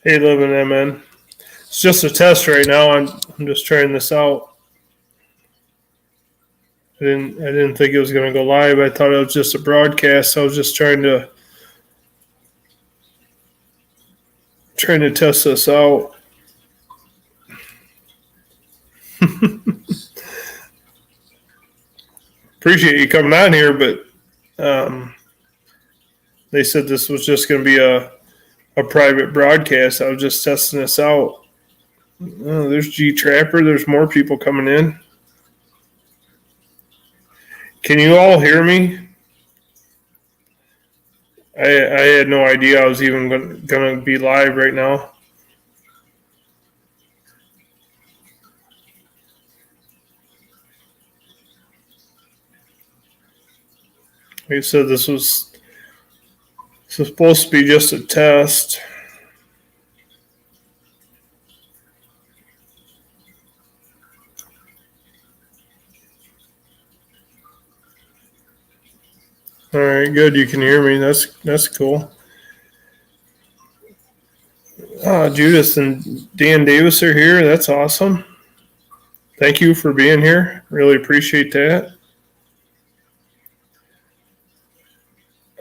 Hey, Living MN. It's just a test right now. I'm just trying this out. I didn't think it was going to go live. I thought it was just a broadcast. I was just trying to test this out. Appreciate you coming on here, but they said this was just going to be a private broadcast. I was just testing this out. Oh, there's G Trapper. There's more people coming in. Can you all hear me? I had no idea I was even going to be live right now. Like I said, this was supposed to be just a test. All right, good. You can hear me. That's cool. Judith and Dan Davis are here. That's awesome. Thank you for being here. Really appreciate that.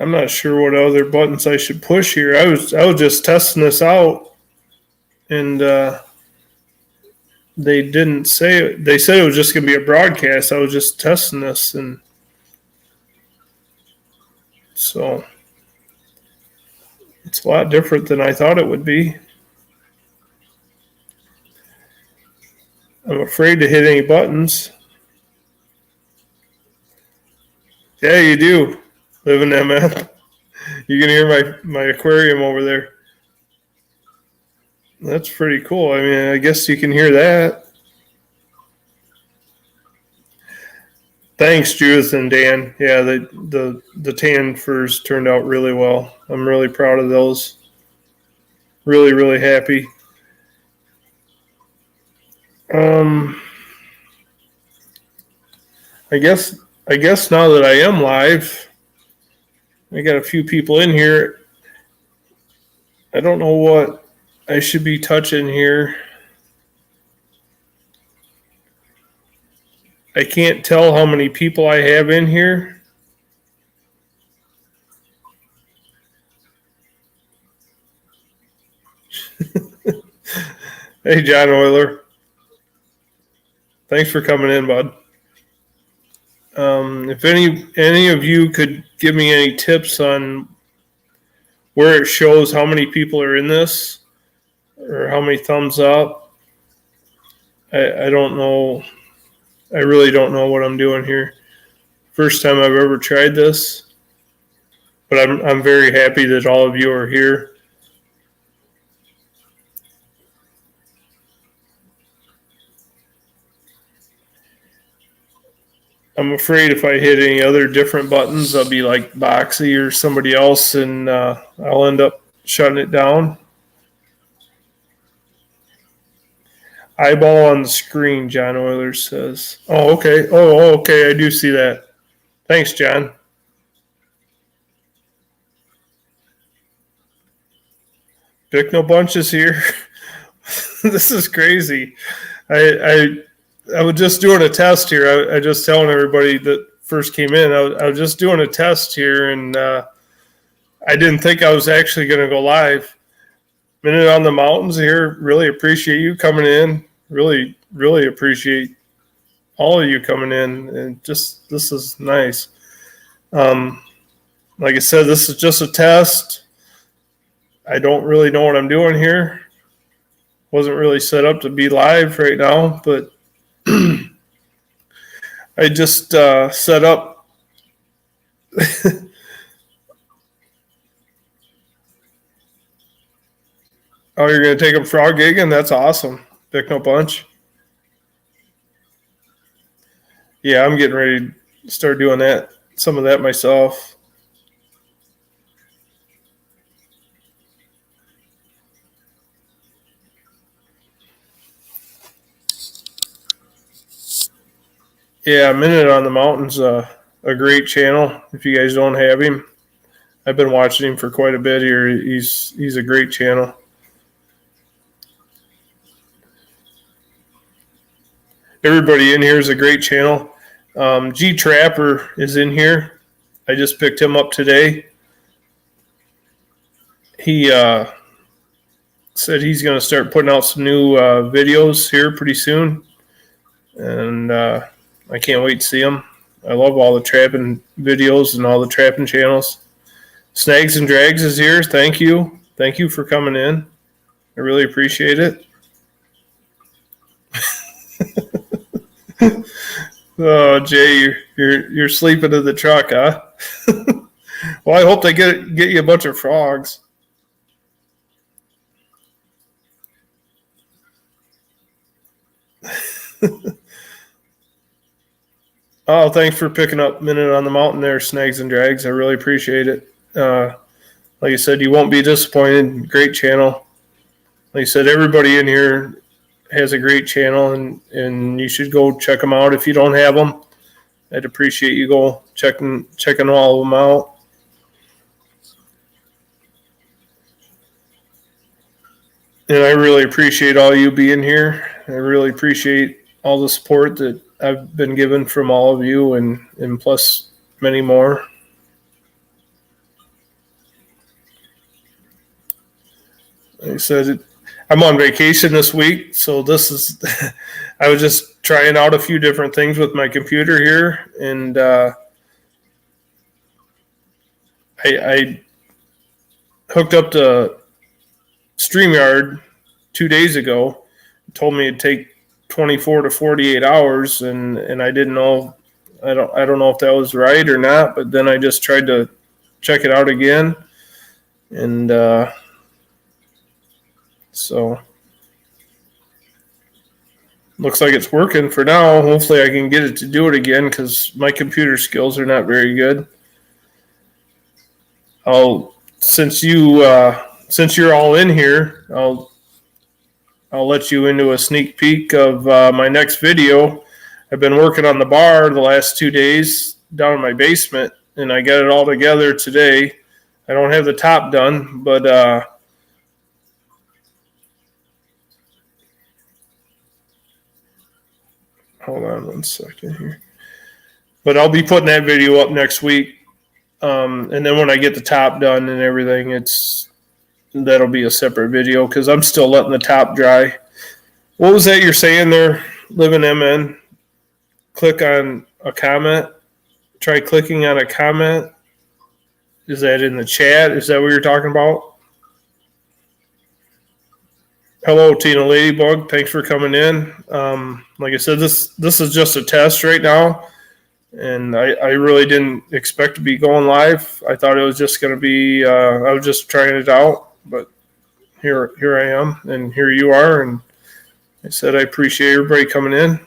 I'm not sure what other buttons I should push here. I was just testing this out, and they didn't say it. They said it was just going to be a broadcast. I was just testing this, and so it's a lot different than I thought it would be. I'm afraid to hit any buttons. Yeah, you do. Live in MN. You can hear my aquarium over there. That's pretty cool. I mean, I guess you can hear that. Thanks, Judith and Dan. Yeah, the tan furs turned out really well. I'm really proud of those. Really, really happy. I guess now that I am live, I got a few people in here. I don't know what I should be touching here. I can't tell how many people I have in here. Hey, John Euler. Thanks for coming in, bud. If any of you could give me any tips on where it shows how many people are in this or how many thumbs up, I don't know. I really don't know what I'm doing here. First time I've ever tried this, but I'm very happy that all of you are here. I'm afraid if I hit any other different buttons, I'll be like Boxy or somebody else, and I'll end up shutting it down. Eyeball on the screen, John Euler says. Oh, okay. Oh, okay. I do see that. Thanks, John. Bicknell Bunch is here. This is crazy. I was just doing a test here. I just telling everybody that first came in. I was just doing a test here, and I didn't think I was actually going to go live. Minute on the Mountains here. Really appreciate you coming in. Really, really appreciate all of you coming in. And just this is nice. Like I said, this is just a test. I don't really know what I'm doing here. Wasn't really set up to be live right now, but I just set up. Oh, you're going to take up frog gigging? That's awesome. Bicknell Bunch. Yeah, I'm getting ready to start doing that. Some of that myself. Yeah, Minute on the Mountain's a great channel. If you guys don't have him, I've been watching him for quite a bit here. He's a great channel. everybody in here is a great channel. G Trapper is in here. I just picked him up today. He said he's going to start putting out some new videos here pretty soon, and I can't wait to see them. I love all the trapping videos and all the trapping channels. Snags and Drags is here. Thank you. Thank you for coming in. I really appreciate it. Oh, Jay, you're sleeping in the truck, huh? Well, I hope they get you a bunch of frogs. Oh, thanks for picking up Minute on the Mountain there, Snags and Drags. I really appreciate it. Like I said, you won't be disappointed. Great channel. Like I said, everybody in here has a great channel, and you should go check them out if you don't have them. I'd appreciate you go checking all of them out. And I really appreciate all you being here. I really appreciate all the support that I've been given from all of you, and plus many more. Like I said, I'm on vacation this week, so this is I was just trying out a few different things with my computer here, and I hooked up to StreamYard 2 days ago. It told me it'd take 24 to 48 hours, and I didn't know. I don't know if that was right or not, but then I just tried to check it out again, and so looks like it's working for now. Hopefully I can get it to do it again, because my computer skills are not very good. Since you're all in here, I'll let you into a sneak peek of my next video. I've been working on the bar the last 2 days down in my basement, and I got it all together today. I don't have the top done, but hold on 1 second here. But I'll be putting that video up next week. And then when I get the top done and everything, that'll be a separate video, because I'm still letting the top dry. What was that you're saying there, Living MN? Click on a comment. Try clicking on a comment. Is that in the chat? Is that what you're talking about? Hello, Tina Ladybug. Thanks for coming in. Like I said, this is just a test right now, and I really didn't expect to be going live. I thought it was just going to be I was just trying it out, but here I am, and here you are. And I said I appreciate everybody coming in.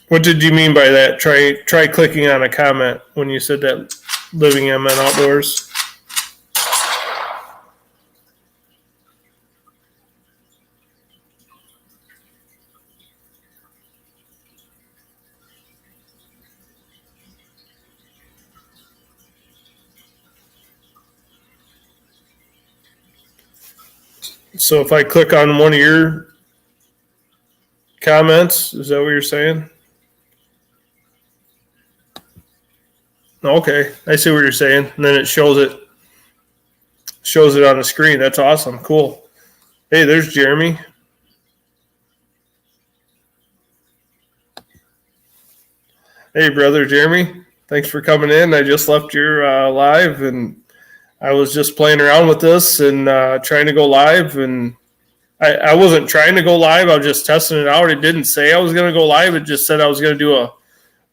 What did you mean by that? Try clicking on a comment when you said that, Living MN Outdoors. So if I click on one of your comments, is that what you're saying? Okay, I see what you're saying. And then it shows it on the screen. That's awesome. Cool. Hey, there's Jeremy. Hey, brother Jeremy. Thanks for coming in. I just left your live, and I was just playing around with this and trying to go live. And I wasn't trying to go live. I was just testing it out. It didn't say I was going to go live. It just said I was going to do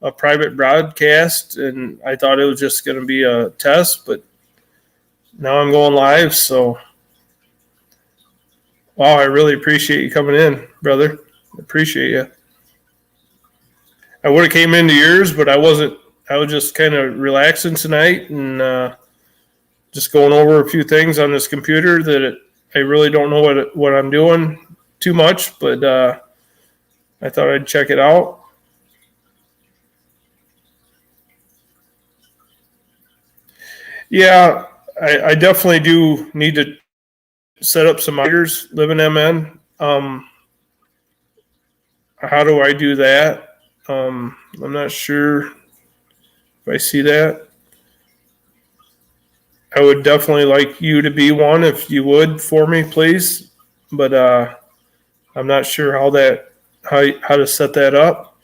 a private broadcast, and I thought it was just going to be a test, but now I'm going live. So, wow, I really appreciate you coming in, brother. Appreciate you. I would have came into yours, but I wasn't. I was just kind of relaxing tonight and just going over a few things on this computer that I really don't know what I'm doing too much, but I thought I'd check it out. Yeah, I definitely do need to set up some moderators, live in MN. How do I do that? I'm not sure if I see that. I would definitely like you to be one if you would for me, please. But I'm not sure how to set that up.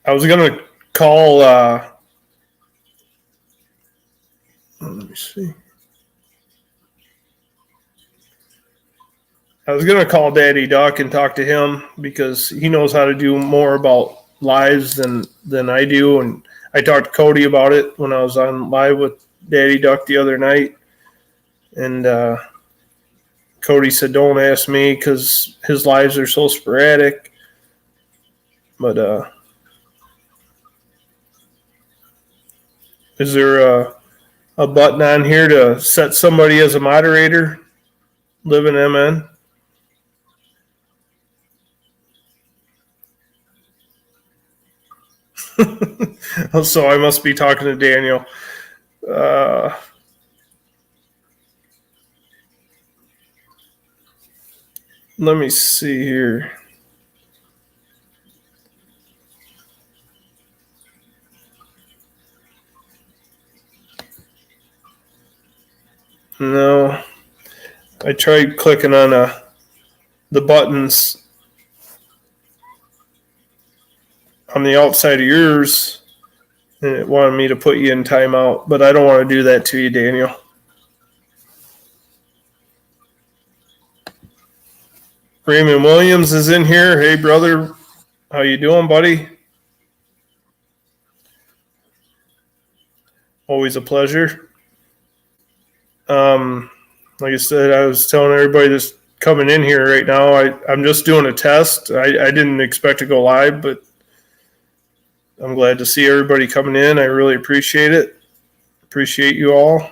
I was gonna call. Let me see. I was gonna call Daddy Duck and talk to him because he knows how to do more about lives than I do. And I talked to Cody about it when I was on live with Daddy Duck the other night, and Cody said, "Don't ask me because his lives are so sporadic." But is there a button on here to set somebody as a moderator? Live in MN. So I must be talking to Daniel. Let me see here. No, I tried clicking on the buttons on the outside of yours, and it wanted me to put you in timeout, but I don't want to do that to you, Daniel. Raymond Williams is in here. Hey, brother. How you doing, buddy? Always a pleasure. Like I said, I was telling everybody that's coming in here right now, I'm just doing a test. I didn't expect to go live, but I'm glad to see everybody coming in. I really appreciate it. Appreciate you all.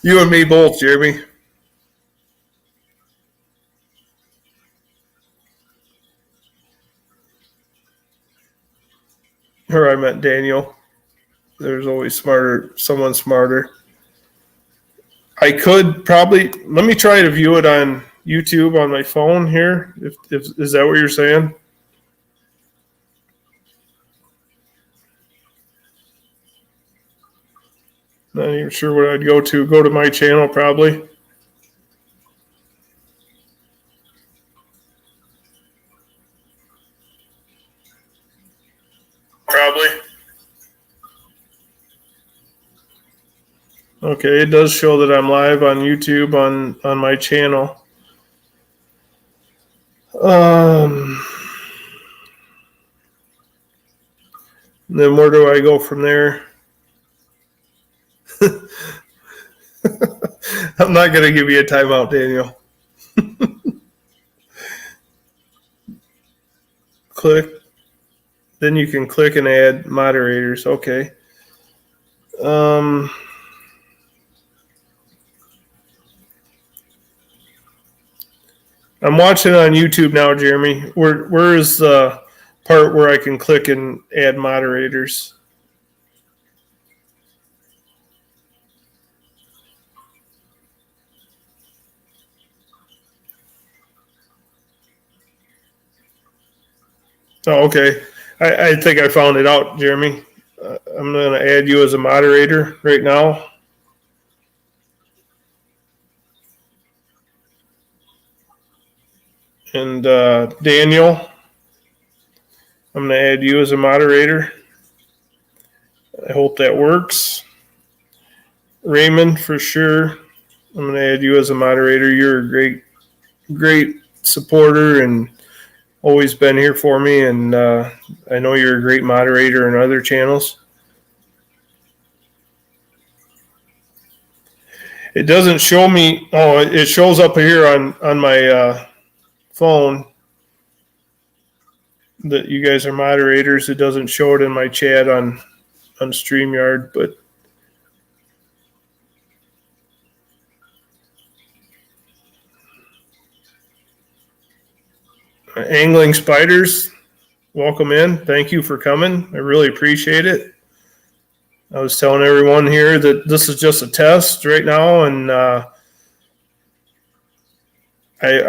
You and me both, Jeremy. Or I meant Daniel. There's always someone smarter. I could probably let me try to view it on YouTube on my phone here. If is that what you're saying? Not even sure what I'd go to. Go to my channel probably. Probably. Okay, it does show that I'm live on YouTube on my channel. Then where do I go from there? I'm not going to give you a timeout, Daniel. Click. Then you can click and add moderators. Okay. I'm watching on YouTube now, Jeremy. Where is the part where I can click and add moderators? Oh, okay. I think I found it out, Jeremy. I'm going to add you as a moderator right now. And Daniel, I'm going to add you as a moderator. I hope that works. Raymond, for sure. I'm going to add you as a moderator. You're a great supporter and always been here for me. And I know you're a great moderator in other channels. It doesn't show me. Oh, it shows up here on my phone that you guys are moderators. It doesn't show it in my chat on StreamYard, but Angling Spiders, welcome in. Thank you for coming. I really appreciate it. I was telling everyone here that this is just a test right now, and I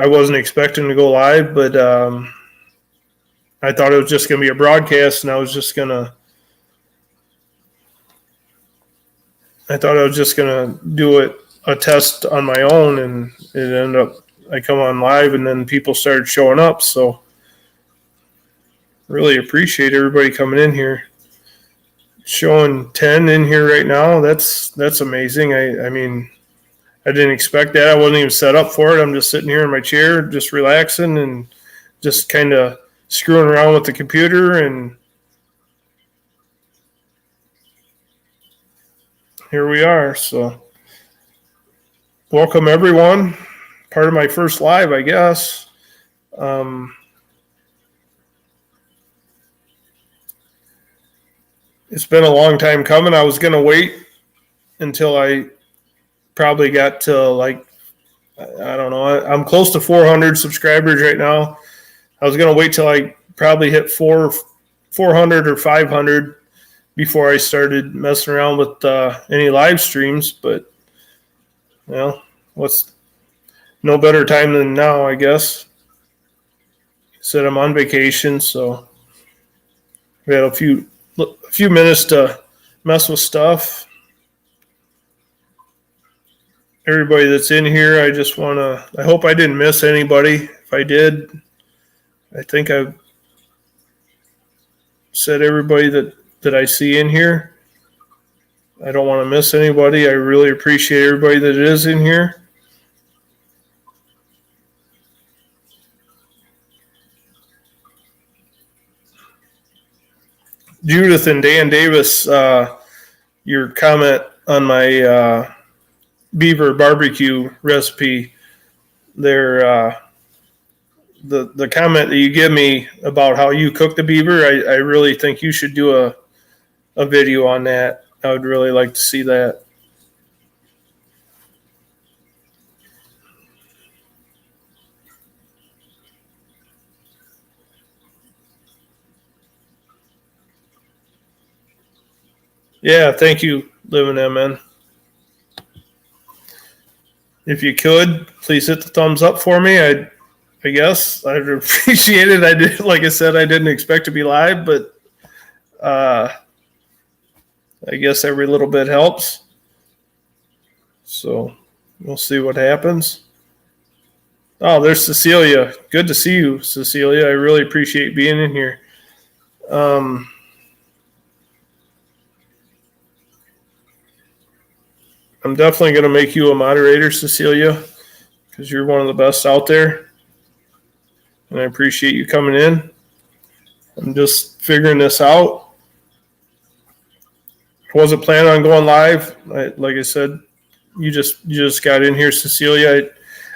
wasn't expecting to go live, but I thought it was just going to be a broadcast, and I thought I was just going to do a test on my own, and it ended up I come on live, and then people started showing up. So really appreciate everybody coming in here. Showing 10 in here right now. That's amazing. I mean, I didn't expect that. I wasn't even set up for it. I'm just sitting here in my chair, just relaxing and just kind of screwing around with the computer, and here we are. So welcome everyone. Part of my first live, I guess. It's been a long time coming. I was going to wait until I probably got to like, I don't know, I'm close to 400 subscribers right now. I was going to wait till I probably hit 400 or 500 before I started messing around with any live streams. But, well, what's no better time than now, I guess. Said I'm on vacation, so we had a few minutes to mess with stuff. Everybody that's in here, I hope I didn't miss anybody. If I did, I think I've said everybody that I see in here. I don't want to miss anybody. I really appreciate everybody that is in here. Judith and Dan Davis, your comment on my beaver barbecue recipe there, the comment that you give me about how you cook the beaver, I really think you should do a video on that. I would really like to see that. Yeah, thank you, Living MN. If you could, please hit the thumbs up for me. I guess I'd appreciate it. Like I said, I didn't expect to be live, but I guess every little bit helps. So we'll see what happens. Oh, there's Cecilia. Good to see you, Cecilia. I really appreciate being in here. I'm definitely going to make you a moderator, Cecilia, because you're one of the best out there. And I appreciate you coming in. I'm just figuring this out. I wasn't planning on going live. Like I said, you just got in here, Cecilia.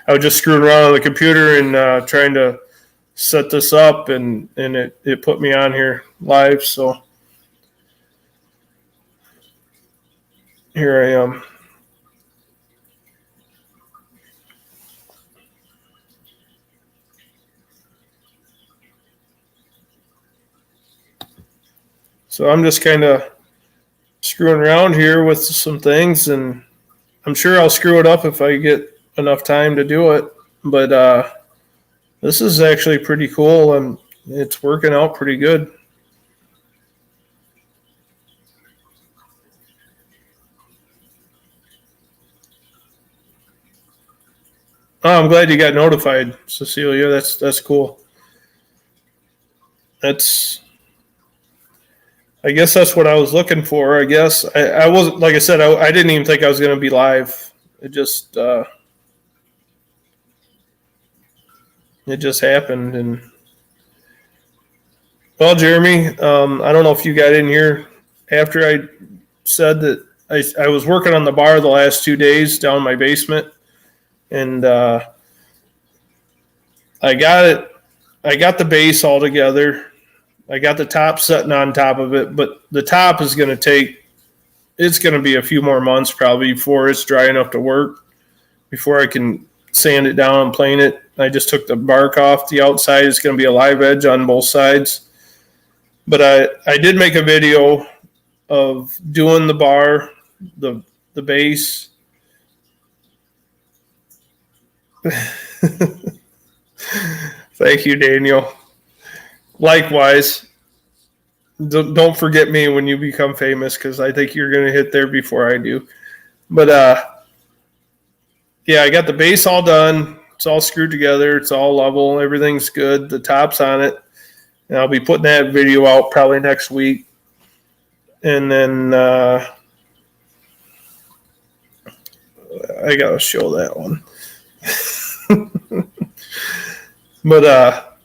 I was just screwing around on the computer and trying to set this up, and it put me on here live. So here I am. So I'm just kind of screwing around here with some things, and I'm sure I'll screw it up if I get enough time to do it. But this is actually pretty cool, and it's working out pretty good. Oh, I'm glad you got notified, Cecilia. That's cool. I guess that's what I was looking for. I guess I wasn't, like I said, I didn't even think I was going to be live. It just happened. And well, Jeremy, I don't know if you got in here after I said that I was working on the bar the last 2 days down in my basement, and I got the base all together. I got the top setting on top of it, but the top is going to it's going to be a few more months probably before it's dry enough to work, before I can sand it down and plane it I just took the bark off the outside. It's going to be a live edge on both sides. But I did make a video of doing the bar, the base. Thank you, Daniel. Likewise, don't forget me when you become famous, because I think you're going to hit there before I do. But yeah, I got the base all done. It's all screwed together. It's all level. Everything's good. The top's on it. And I'll be putting that video out probably next week. And then I got to show that one. But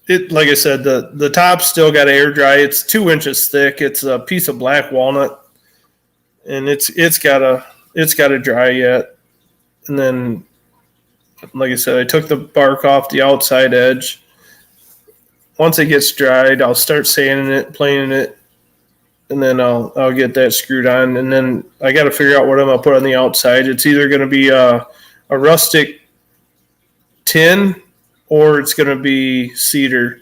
it, like I said, the top still got to air dry. It's 2 inches thick. It's a piece of black walnut, and it's got to dry yet. And then, like I said, I took the bark off the outside edge. Once it gets dried, I'll start sanding it, planing it, and then I'll get that screwed on. And then I got to figure out what I'm gonna put on the outside. It's either gonna be a rustic tin, or it's going to be cedar.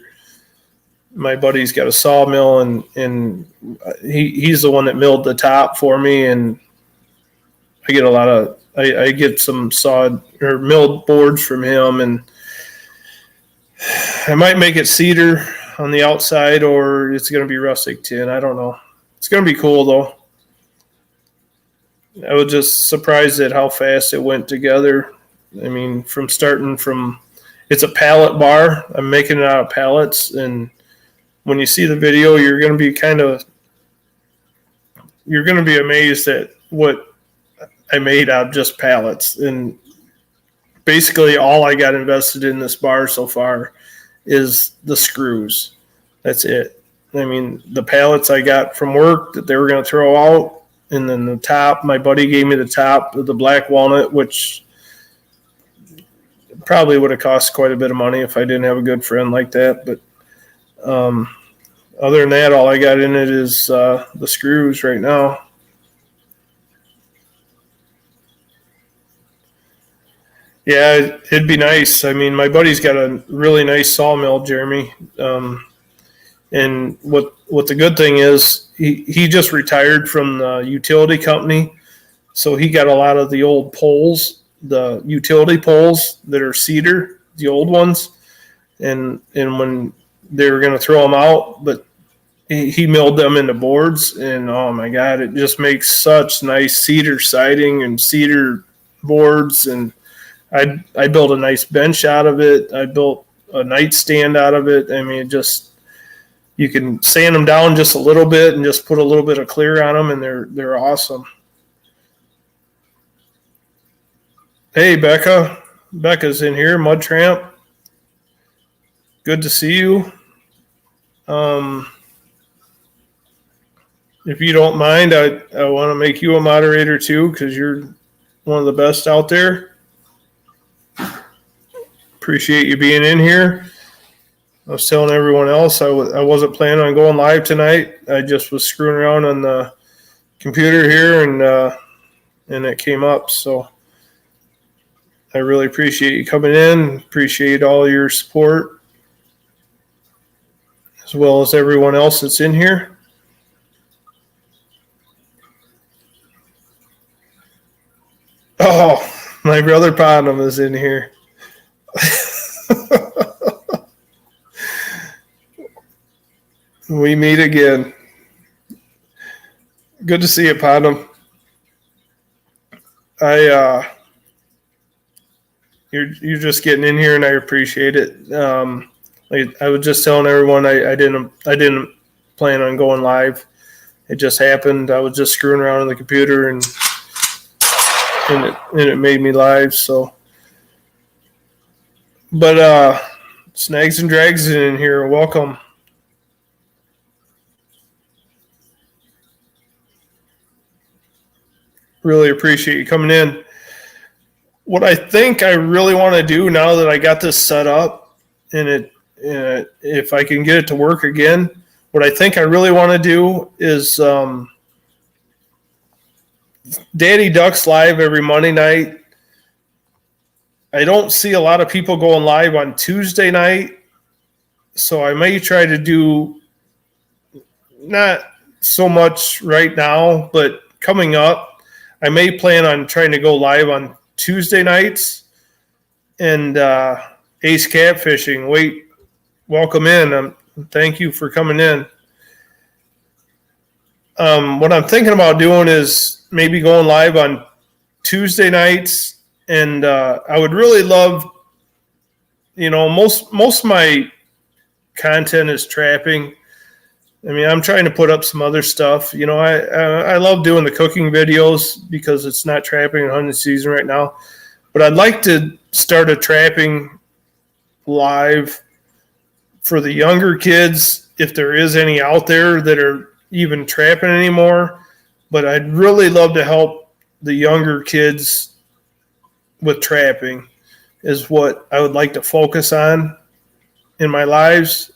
My buddy's got a sawmill, and he's the one that milled the top for me, and I get I get some sawed or milled boards from him, and I might make it cedar on the outside, or it's going to be rustic tin. I don't know. It's going to be cool though. I was just surprised at how fast it went together. I mean, it's a pallet bar. I'm making it out of pallets, and when you see the video, you're going to be amazed at what I made out of just pallets. And basically all I got invested in this bar so far is the screws. That's it. I mean, the pallets I got from work that they were going to throw out, and then the top, my buddy gave me the top of the black walnut, which probably would have cost quite a bit of money if I didn't have a good friend like that. But other than that, all I got in it is the screws right now. Yeah, it'd be nice. I mean, my buddy's got a really nice sawmill, Jeremy. And what the good thing is, he just retired from the utility company, so he got a lot of the old poles, the utility poles that are cedar, the old ones, and when they were going to throw them out, but he milled them into boards, and oh my God, it just makes such nice cedar siding and cedar boards. And I built a nice bench out of it. I built a nightstand out of it. I mean, you can sand them down just a little bit and just put a little bit of clear on them, and they're awesome. Hey, Becca. Becca's in here, Mud Tramp. Good to see you. If you don't mind, I want to make you a moderator too, because you're one of the best out there. Appreciate you being in here. I was telling everyone else I wasn't planning on going live tonight. I just was screwing around on the computer here, and it came up. So I really appreciate you coming in. Appreciate all your support, as well as everyone else that's in here. Oh, my brother Pondom is in here. We meet again. Good to see you, Pondom. You're just getting in here, and I appreciate it. I was just telling everyone I didn't plan on going live. It just happened. I was just screwing around on the computer, and it made me live. So, but Snags and Drags in here. Welcome. Really appreciate you coming in. What I think I really want to do now that I got this set up, and if I can get it to work again, what I think I really want to do is Daddy Ducks live every Monday night. I don't see a lot of people going live on Tuesday night, so I may try to do not so much right now, but coming up, I may plan on trying to go live on Tuesday nights. And Ace Catfishing, wait, welcome in. Thank you for coming in. What I'm thinking about doing is maybe going live on Tuesday nights, and I would really love, most of my content is trapping. I mean, I'm trying to put up some other stuff. I love doing the cooking videos because it's not trapping and hunting season right now. But I'd like to start a trapping live for the younger kids, if there is any out there that are even trapping anymore. But I'd really love to help the younger kids with trapping, is what I would like to focus on in my lives,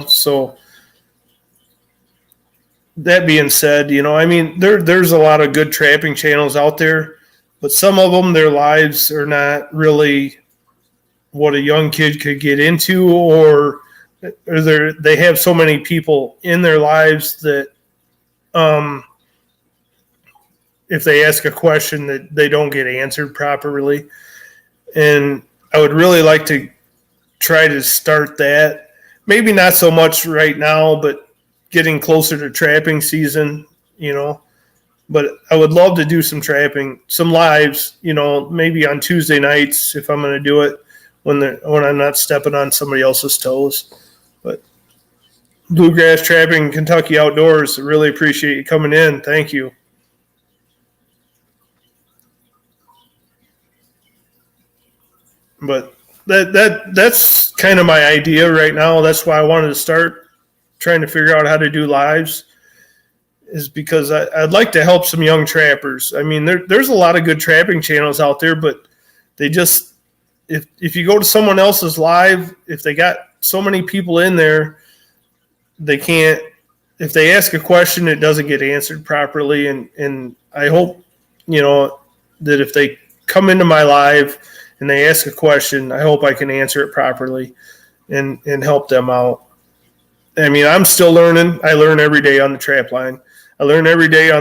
so that being said, there's a lot of good trapping channels out there, but some of them, their lives are not really what a young kid could get into, or they have so many people in their lives that if they ask a question that they don't get answered properly. And I would really like to try to start that. Maybe not so much right now, but getting closer to trapping season, But I would love to do some trapping, some lives, maybe on Tuesday nights if I'm going to do it when I'm not stepping on somebody else's toes. But Bluegrass Trapping, Kentucky Outdoors, I really appreciate you coming in. Thank you. But that's kind of my idea right now. That's why I wanted to start trying to figure out how to do lives, is because I'd like to help some young trappers. I mean, there's a lot of good trapping channels out there, but they just, if you go to someone else's live, if they got so many people in there, they can't, if they ask a question, it doesn't get answered properly. And I hope, that if they come into my live and they ask a question, I hope I can answer it properly and help them out. I mean, I'm still learning. I learn every day on the trap line. I learn every day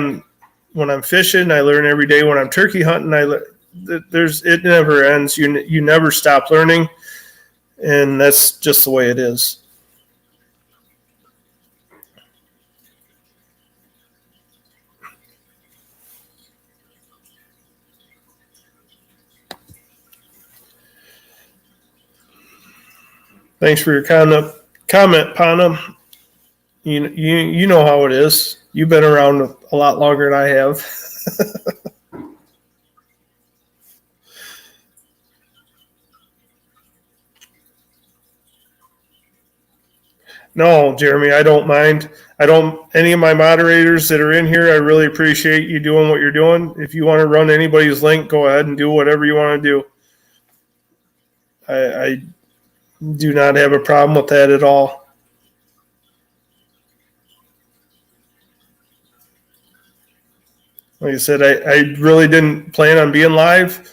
when I'm fishing. I learn every day when I'm turkey hunting. It never ends. You never stop learning, and that's just the way it is. Thanks for your comment, Pana. You know how it is. You've been around a lot longer than I have. No, Jeremy, I don't mind. Any of my moderators that are in here, I really appreciate you doing what you're doing. If you want to run anybody's link, go ahead and do whatever you want to do. I do not have a problem with that at all. Like I said, I really didn't plan on being live,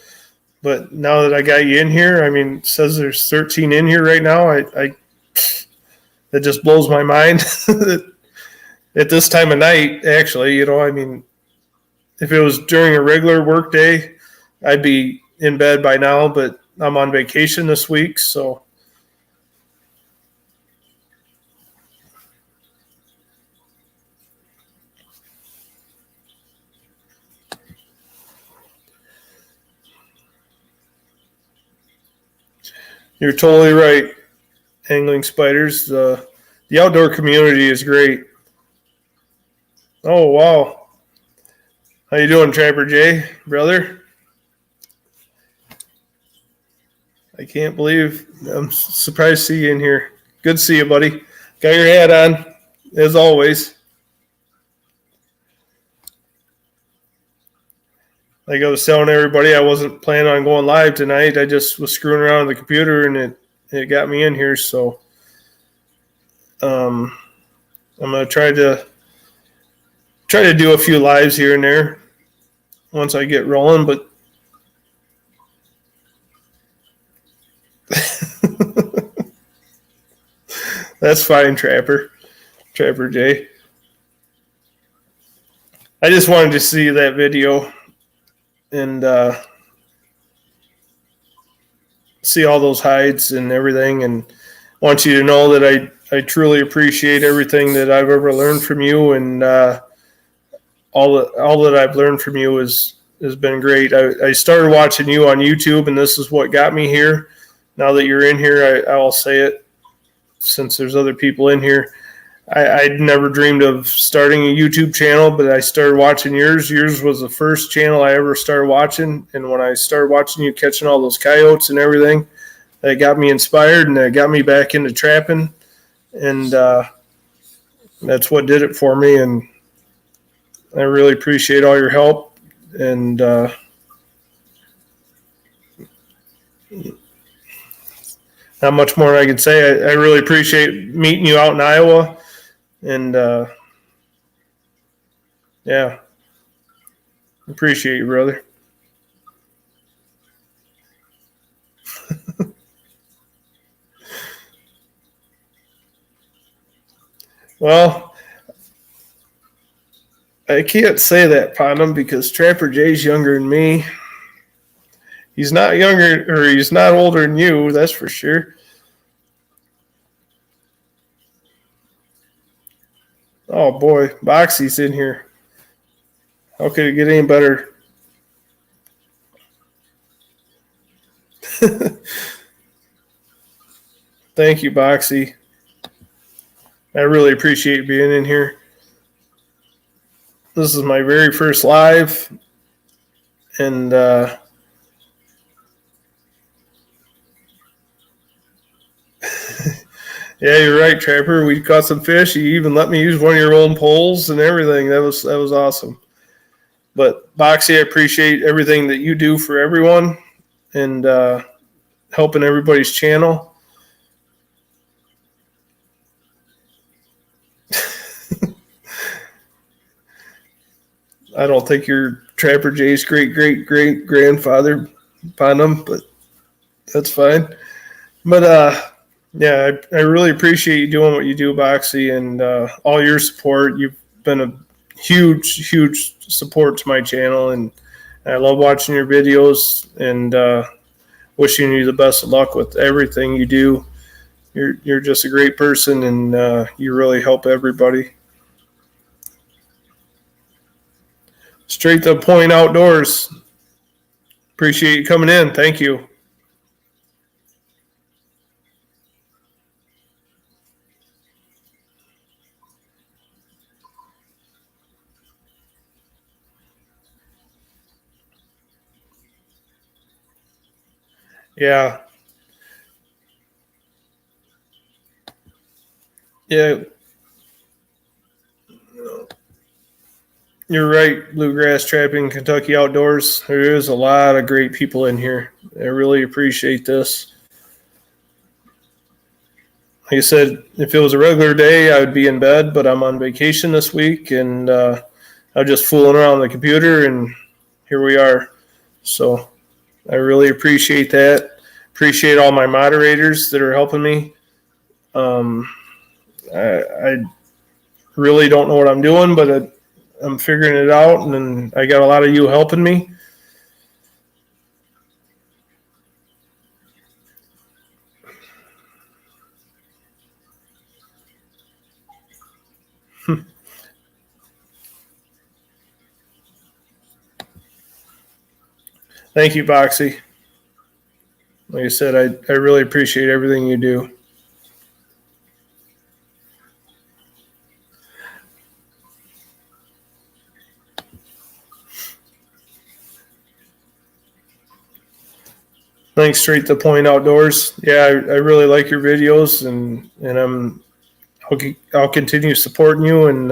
but now that I got you in here, I mean, it says there's 13 in here right now. That just blows my mind. At this time of night, actually, I mean, if it was during a regular work day, I'd be in bed by now, but I'm on vacation this week, so. You're totally right, Angling Spiders. The outdoor community is great. Oh, wow. How you doing, Trapper Jay, brother? I can't believe I'm surprised to see you in here. Good to see you, buddy. Got your hat on, as always. Like I was telling everybody, I wasn't planning on going live tonight. I just was screwing around on the computer, and it got me in here. So I'm gonna try to do a few lives here and there once I get rolling. But That's fine, Trapper Jay. I just wanted to see that video and see all those hides and everything, and want you to know that I truly appreciate everything that I've ever learned from you, and all that I've learned from you has been great. I started watching you on YouTube, and this is what got me here. Now that you're in here, I'll say it since there's other people in here. I'd never dreamed of starting a YouTube channel, but I started watching yours. Yours was the first channel I ever started watching, and when I started watching you catching all those coyotes and everything, that got me inspired, and that got me back into trapping, and that's what did it for me, and I really appreciate all your help, and not much more I can say. I really appreciate meeting you out in Iowa. And, yeah, appreciate you, brother. Well, I can't say that, Ponham, because Trapper Jay's younger than me. He's not younger, or he's not older than you, that's for sure. Oh, boy, Boxy's in here. How could it get any better? Thank you, Boxy. I really appreciate being in here. This is my very first live, and yeah, you're right, Trapper. We caught some fish. You even let me use one of your own poles and everything. That was awesome. But Boxy, I appreciate everything that you do for everyone, and helping everybody's channel. I don't think you're Trapper Jay's great grandfather, Bonham, but that's fine. But yeah, I really appreciate you doing what you do, Boxy, and all your support. You've been a huge support to my channel, and I love watching your videos, and wishing you the best of luck with everything you do. You're just a great person, and you really help everybody. Straight to the point outdoors. Appreciate you coming in. Thank you. Yeah. Yeah. You're right, Bluegrass Trapping, Kentucky Outdoors. There is a lot of great people in here. I really appreciate this. Like I said, if it was a regular day, I would be in bed, but I'm on vacation this week, and I'm just fooling around on the computer, and here we are. So I really appreciate that. Appreciate all my moderators that are helping me. I really don't know what I'm doing, but I'm figuring it out, and I got a lot of you helping me. Thank you, Boxy. Like I said, I really appreciate everything you do. Thanks, Straight to the Point Outdoors. Yeah, I really like your videos, and I'll continue supporting you, and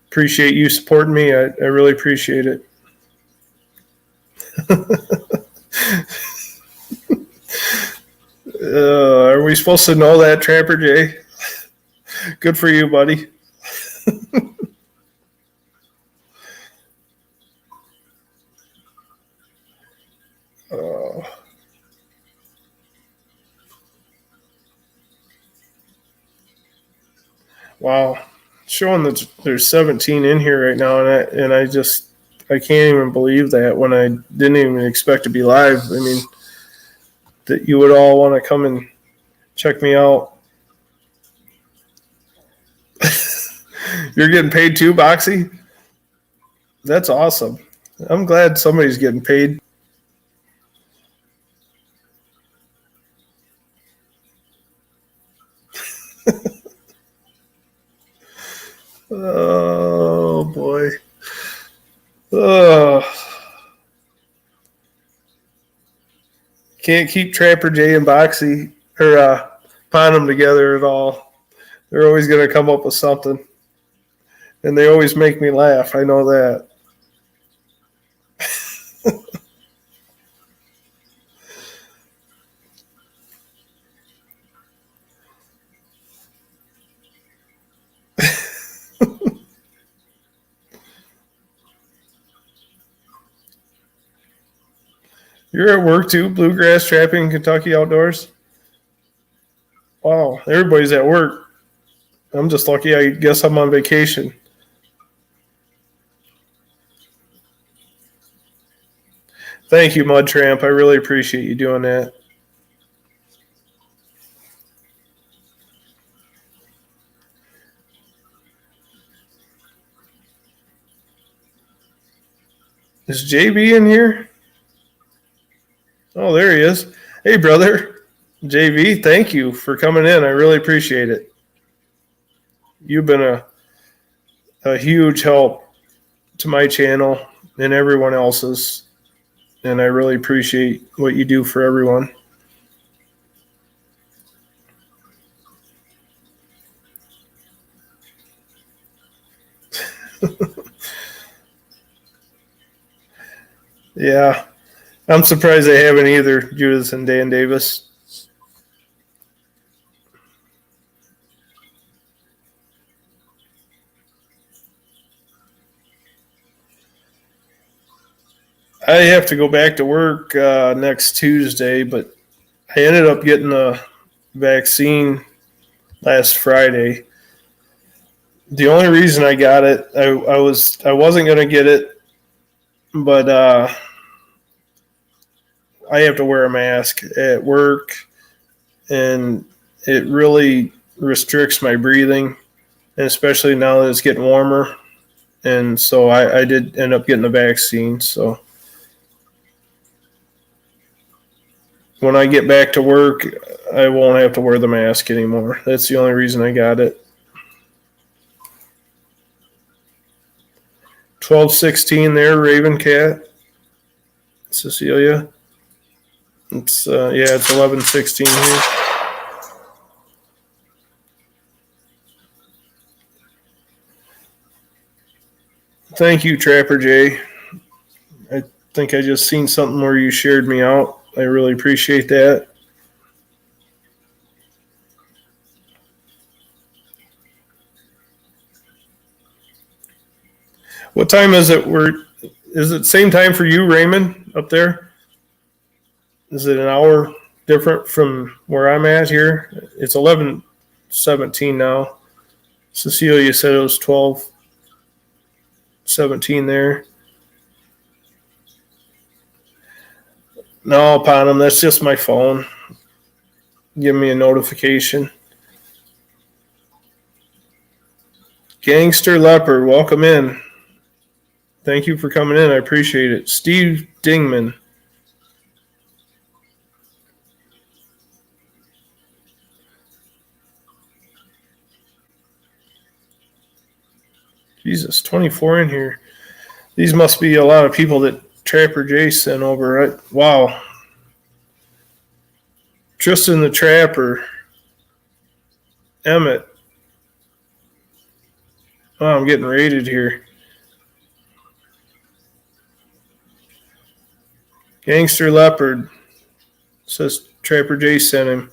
appreciate you supporting me. I really appreciate it. Are we supposed to know that, Trapper Jay? Good for you, buddy. Wow. Showing that there's 17 in here right now, and I can't even believe that when I didn't even expect to be live. I mean, that you would all want to come and check me out. You're getting paid too, Boxy? That's awesome. I'm glad somebody's getting paid. Oh boy. Oh. Can't keep Trapper Jay and Boxy or Ponham together at all. They're always going to come up with something. And they always make me laugh. I know that. You're at work too, bluegrass trapping, Kentucky outdoors. Wow, everybody's at work. I'm just lucky. I guess I'm on vacation. Thank you, Mud Tramp. I really appreciate you doing that. Is JB in here? Oh, there he is. Hey, brother. JV, thank you for coming in. I really appreciate it. You've been a huge help to my channel and everyone else's, and I really appreciate what you do for everyone. Yeah, I'm surprised they haven't either, Judith and Dan Davis. I have to go back to work next Tuesday, but I ended up getting a vaccine last Friday. The only reason I got it, I wasn't going to get it, but I have to wear a mask at work, and it really restricts my breathing, and especially now that it's getting warmer. And so I did end up getting the vaccine. So when I get back to work, I won't have to wear the mask anymore. That's the only reason I got it. 12-16 there, Raven Cat. Cecilia. It's 11-16 here. Thank you, Trapper Jay. I think I just seen something where you shared me out. I really appreciate that. What time is it? Is it same time for you, Raymond, up there? Is it an hour different from where I'm at here? It's 11-17 now. Cecilia said it was 12-17 there. No, upon them, that's just my phone. Give me a notification. Gangster Leopard, welcome in. Thank you for coming in. I appreciate it. Steve Dingman. Jesus, 24 in here. These must be a lot of people that Trapper Jay sent over, right? Wow. Tristan the Trapper. Emmett. Oh, I'm getting raided here. Gangster Leopard. Says Trapper Jay sent him.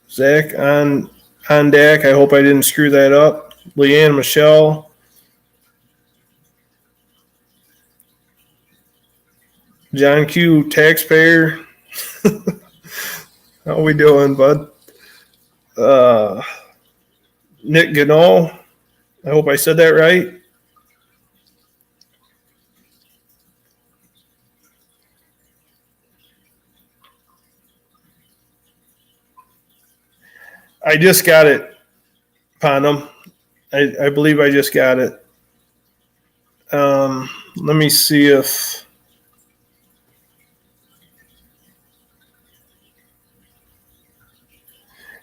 Zach on deck. I hope I didn't screw that up. Leanne Michelle. John Q, taxpayer. How we doing, bud? Nick Gano. I hope I said that right. I just got it, Panam. I believe I just got it. Let me see if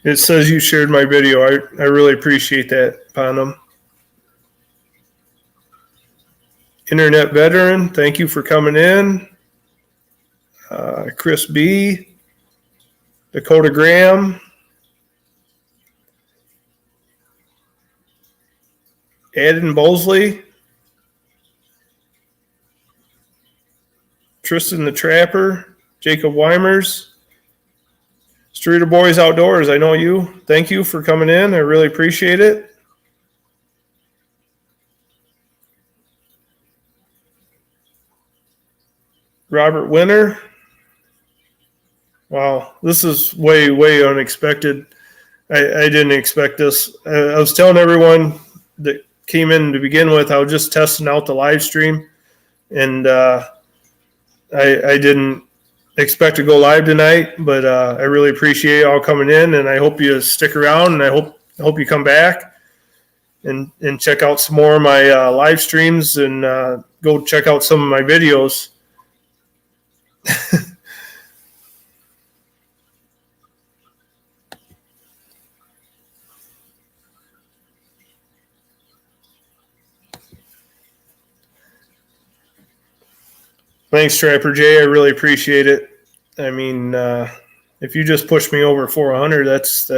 it says you shared my video. I really appreciate that, Panam. Internet veteran, thank you for coming in. Chris B, Dakota Graham, Aden Bosley, Tristan the Trapper, Jacob Weimers, Streeter Boys Outdoors. I know you. Thank you for coming in. I really appreciate it. Robert Winter. Wow, this is way, way unexpected. I didn't expect this. I was telling everyone that came in to begin with, I was just testing out the live stream, and I didn't expect to go live tonight, but I really appreciate you all coming in, and I hope you stick around, and I hope you come back and check out some more of my live streams, and go check out some of my videos. Thanks, Trapper Jay. I really appreciate it. I mean, if you just push me over 400, that's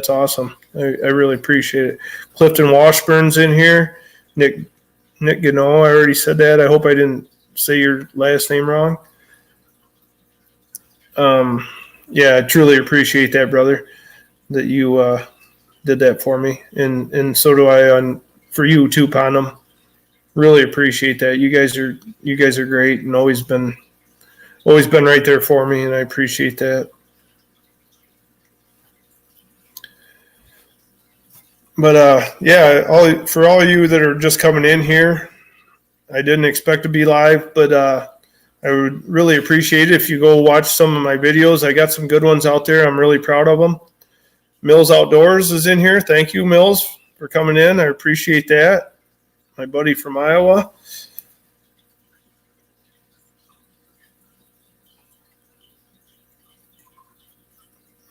awesome. I really appreciate it. Clifton Washburn's in here. Nick Gano, I already said that. I hope I didn't say your last name wrong. Yeah, I truly appreciate that, brother, that you did that for me, and so do I for you too, Panam. Really appreciate that. You guys are great, and always been right there for me, and I appreciate that. But yeah, for all of you that are just coming in here, I didn't expect to be live, but I would really appreciate it if you go watch some of my videos. I got some good ones out there. I'm really proud of them. Mills Outdoors is in here. Thank you, Mills, for coming in. I appreciate that. My buddy from Iowa.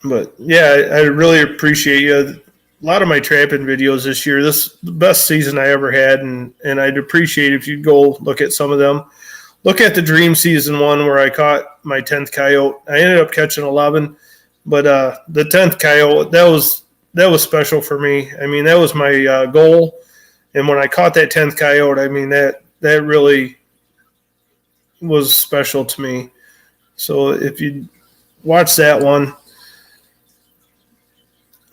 But yeah, I really appreciate you. A lot of my trapping videos this year, this is the best season I ever had, and I'd appreciate if you'd go look at some of them. Look at the Dream Season one where I caught my 10th coyote. I ended up catching 11, but the 10th coyote, that was special for me. I mean, that was my goal. And when I caught that 10th coyote, I mean, that really was special to me. So if you watch that one,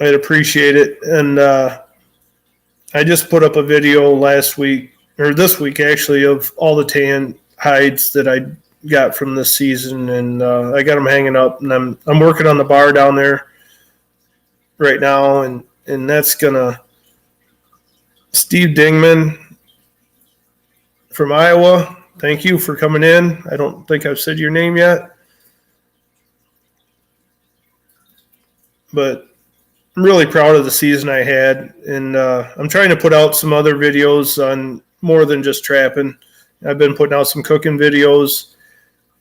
I'd appreciate it. And I just put up a video last week, or this week actually, of all the tan hides that I got from this season, and I got them hanging up, and I'm working on the bar down there right now, and that's gonna. Steve Dingman from Iowa, thank you for coming in. I don't think I've said your name yet, but I'm really proud of the season I had, and I'm trying to put out some other videos on more than just trapping. I've been putting out some cooking videos,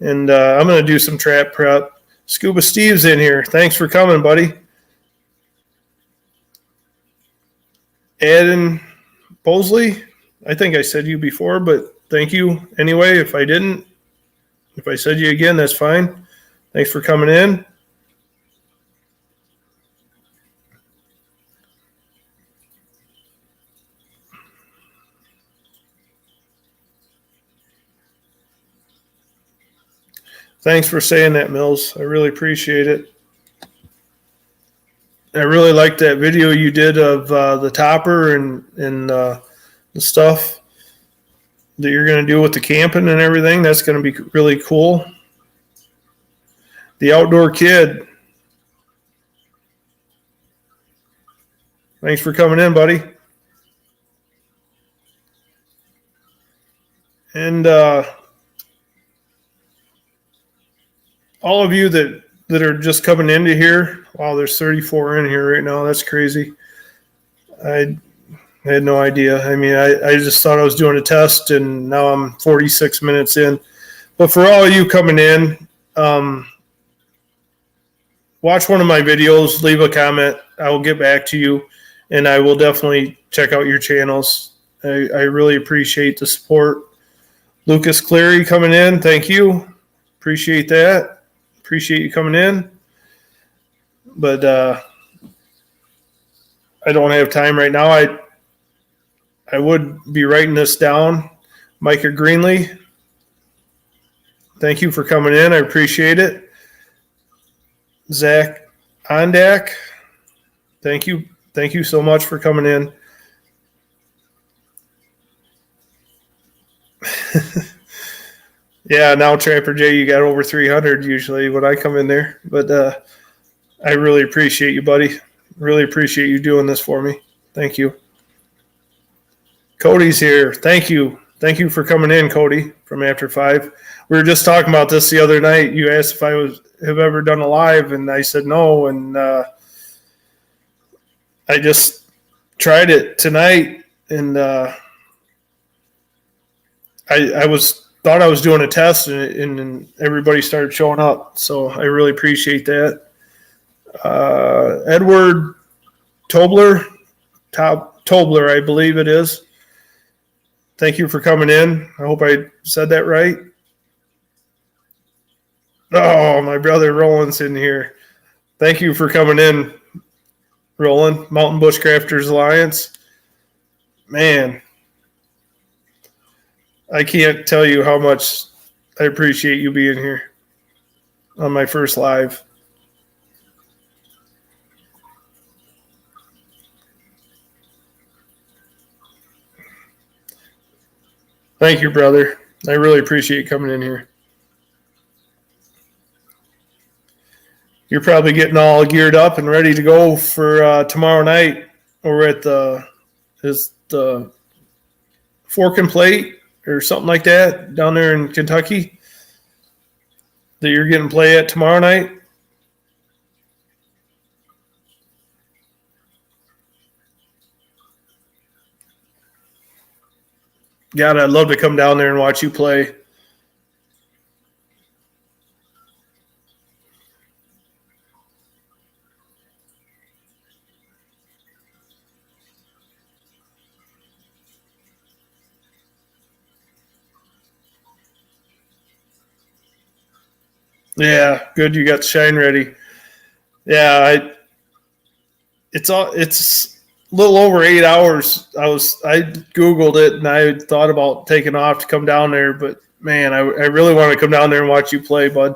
and I'm going to do some trap prep. Scuba Steve's in here. Thanks for coming, buddy. Aden Bosley, I think I said you before, but thank you anyway. If I didn't, if I said you again, that's fine. Thanks for coming in. Thanks for saying that, Mills. I really appreciate it. I really liked that video you did of the topper and the stuff that you're going to do with the camping and everything. That's going to be really cool. The Outdoor Kid. Thanks for coming in, buddy. And all of you that are just coming into here, wow, there's 34 in here right now. That's crazy. I had no idea. I mean, I just thought I was doing a test, and now I'm 46 minutes in. But for all of you coming in, watch one of my videos, leave a comment. I will get back to you, and I will definitely check out your channels. I really appreciate the support. Lucas Cleary coming in, thank you. Appreciate that. Appreciate you coming in. But I don't have time right now. I would be writing this down. Micah Greenlee, thank you for coming in. I appreciate it. Zach Ondak, thank you. Thank you so much for coming in. Yeah, now Trapper J, you got over 300 usually when I come in there. But I really appreciate you, buddy. Really appreciate you doing this for me. Thank you. Cody's here. Thank you. Thank you for coming in, Cody, from After 5. We were just talking about this the other night. You asked if I have ever done a live, and I said no. And I just tried it tonight, and I thought I was doing a test, and everybody started showing up. So I really appreciate that. Edward Tobler, I believe it is. Thank you for coming in. I hope I said that right. Oh, my brother Roland's in here. Thank you for coming in, Roland. Mountain Bushcrafters Alliance. Man, I can't tell you how much I appreciate you being here on my first live. Thank you, brother. I really appreciate you coming in here. You're probably getting all geared up and ready to go for tomorrow night over at the Fork and Plate or something like that down there in Kentucky that you're getting play at tomorrow night. God, I'd love to come down there and watch you play. Yeah, good. You got Shine ready. Yeah, it's a little over 8 hours. I Googled it and I thought about taking off to come down there, but man, I really want to come down there and watch you play, bud.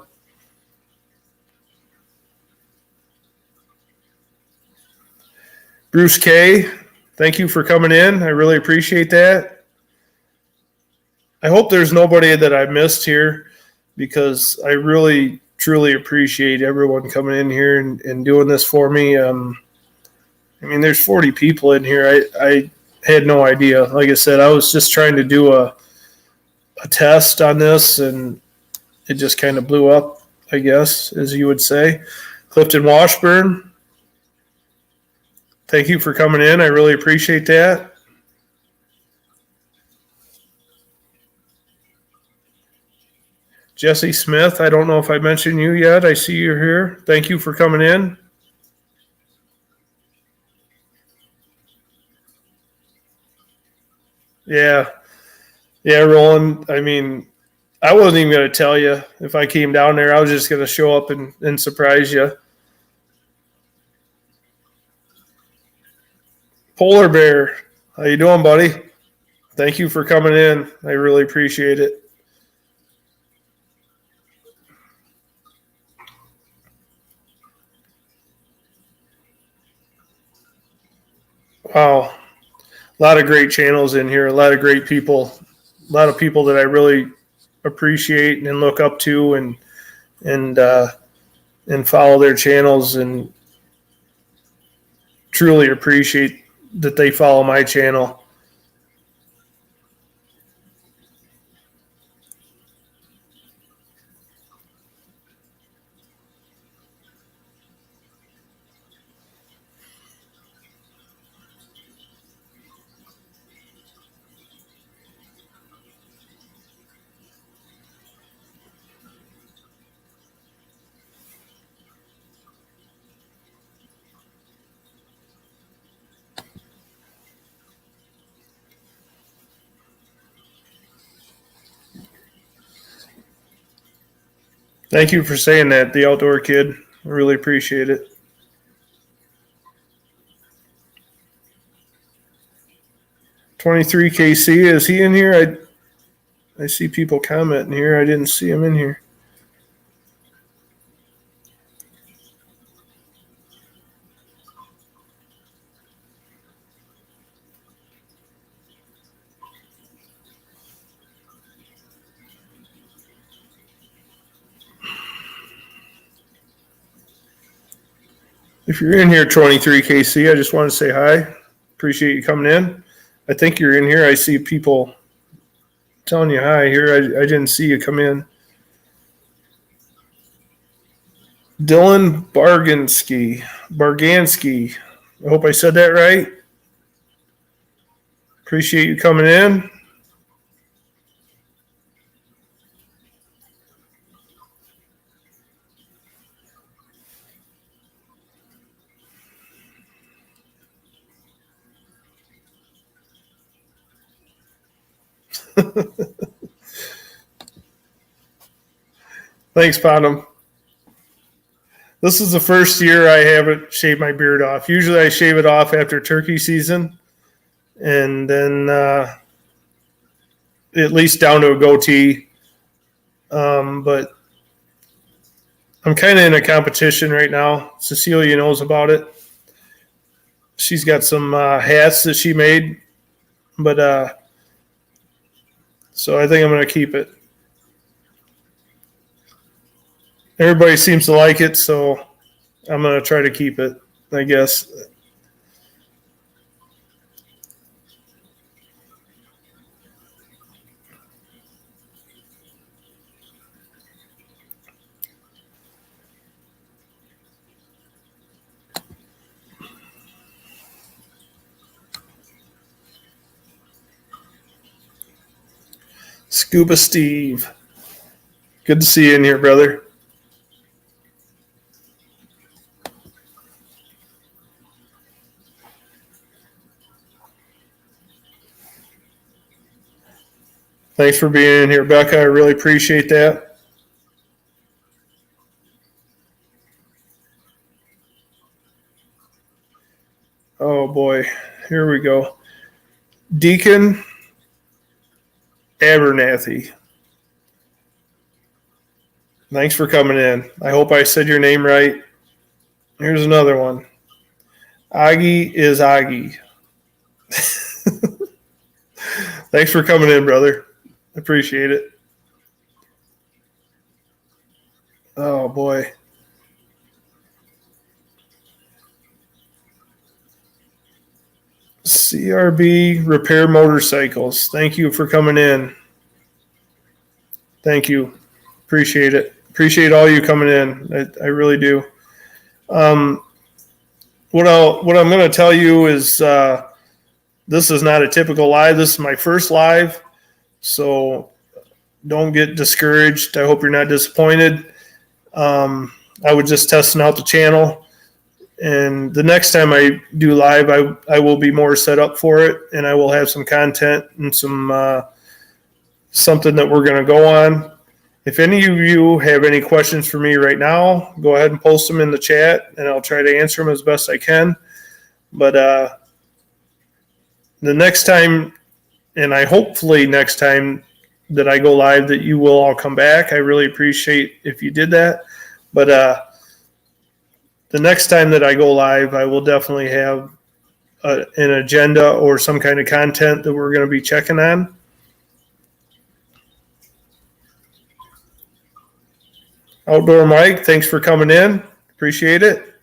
Bruce K, thank you for coming in. I really appreciate that. I hope there's nobody that I missed here, because I really, truly appreciate everyone coming in here and doing this for me. I mean, there's 40 people in here. I had no idea. Like I said, I was just trying to do a test on this, and it just kind of blew up, I guess, as you would say. Clifton Washburn, thank you for coming in. I really appreciate that. Jesse Smith, I don't know if I mentioned you yet. I see you're here. Thank you for coming in. Yeah, Roland. I mean, I wasn't even going to tell you if I came down there. I was just going to show up and surprise you. Polar Bear, how you doing, buddy? Thank you for coming in. I really appreciate it. Wow. A lot of great channels in here, a lot of great people, a lot of people that I really appreciate and look up to and follow their channels. And truly appreciate that they follow my channel. Thank you for saying that, the outdoor kid. I really appreciate it. $23KC, is he in here? I see people commenting here. I didn't see him in here. If you're in here, 23KC, I just want to say hi. Appreciate you coming in. I think you're in here. I see people telling you hi here. I didn't see you come in. Dylan Bargansky. I hope I said that right. Appreciate you coming in. Thanks, Potham. This is the first year I haven't shaved my beard off. Usually I shave it off after turkey season, and then at least down to a goatee. But I'm kind of in a competition right now. Cecilia knows about it. She's got some hats that she made, but so I think I'm going to keep it. Everybody seems to like it, so I'm going to try to keep it, I guess. Scuba Steve. Good to see you in here, brother. Thanks for being in here, Becca. I really appreciate that. Oh, boy. Here we go. Deacon Abernathy. Thanks for coming in. I hope I said your name right. Here's another one. Aggie is Aggie. Thanks for coming in, brother. Appreciate it. Oh, boy. CRB Repair Motorcycles. Thank you for coming in. Thank you. Appreciate it. Appreciate all you coming in. I really do. What I'm going to tell you is this is not a typical live. This is my first live, so don't get discouraged. I hope you're not disappointed. I was just testing out the channel, and the next time I do live, I will be more set up for it, and I will have some content and some something that we're going to go on. If any of you have any questions for me right now, go ahead and post them in the chat, and I'll try to answer them as best I can. But the next time, and I hopefully next time that I go live, that you will all come back. I really appreciate if you did that. But the next time that I go live, I will definitely have an agenda or some kind of content that we're going to be checking on. Outdoor Mike, thanks for coming in. Appreciate it.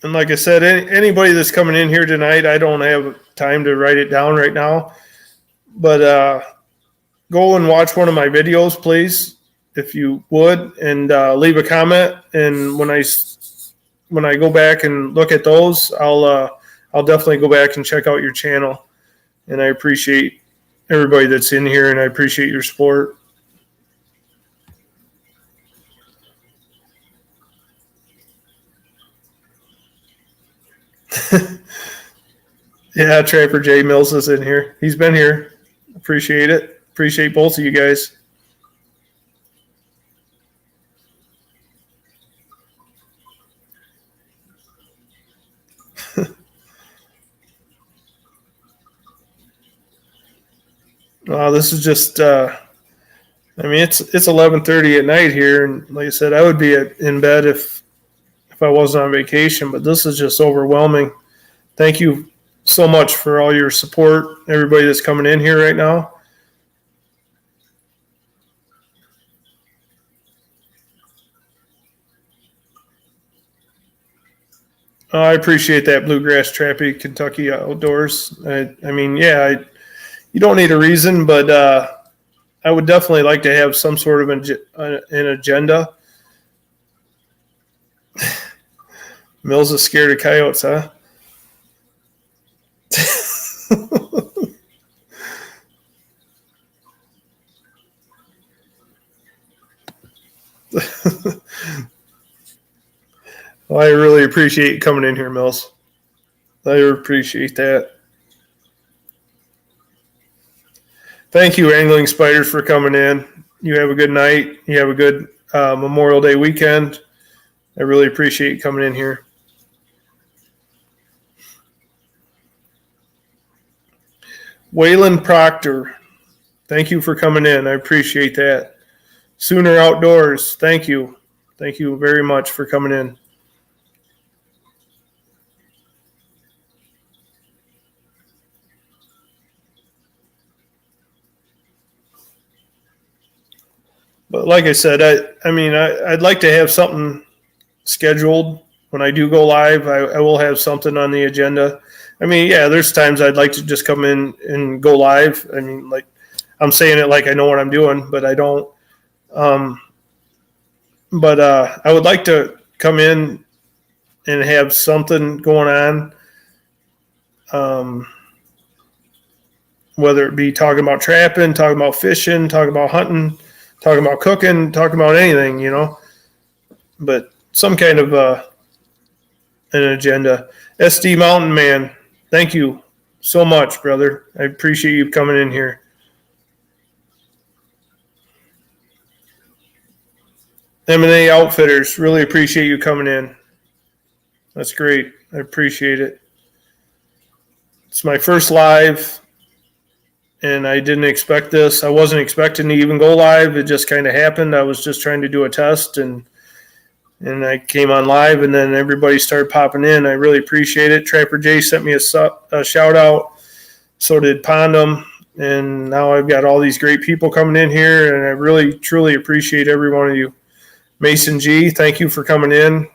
And like I said, anybody that's coming in here tonight, I don't have time to write it down right now, but go and watch one of my videos, please, if you would, and leave a comment. And when I go back and look at those, I'll definitely go back and check out your channel. And I appreciate everybody that's in here, and I appreciate your support. Yeah, Trapper J Mills is in here. He's been here. Appreciate it. Appreciate both of you guys. This is just it's 11:30 at night here, and like I said, I would be in bed if I wasn't on vacation, but this is just overwhelming. Thank you so much for all your support, everybody that's coming in here right now. I appreciate that, Bluegrass Trappy Kentucky Outdoors. You don't need a reason, but I would definitely like to have some sort of an agenda. Mills is scared of coyotes, huh? Well, I really appreciate you coming in here, Mills. I appreciate that. Thank you, Angling Spiders, for coming in. You have a good night. You have a good Memorial Day weekend. I really appreciate you coming in here. Waylon Proctor, thank you for coming in. I appreciate that. Sooner Outdoors, thank you. Thank you very much for coming in. But like I said, I'd like to have something scheduled when I do go live. I will have something on the agenda. There's times I'd like to just come in and go live. Like I'm saying it like I know what I'm doing, but I don't. But I would like to come in and have something going on. Whether it be talking about trapping, talking about fishing, talking about hunting, talking about cooking, talking about anything, but some kind of an agenda. SD Mountain Man, thank you so much, brother. I appreciate you coming in here. M&A Outfitters, really appreciate you coming in. That's great. I appreciate it. It's my first live, and I didn't expect this. I wasn't expecting to even go live. It just kind of happened. I was just trying to do a test, and I came on live, and then everybody started popping in. I really appreciate it. Trapper J sent me a shout out. So did Pondum, and now I've got all these great people coming in here, and I really, truly appreciate every one of you. Mason G, thank you for coming in.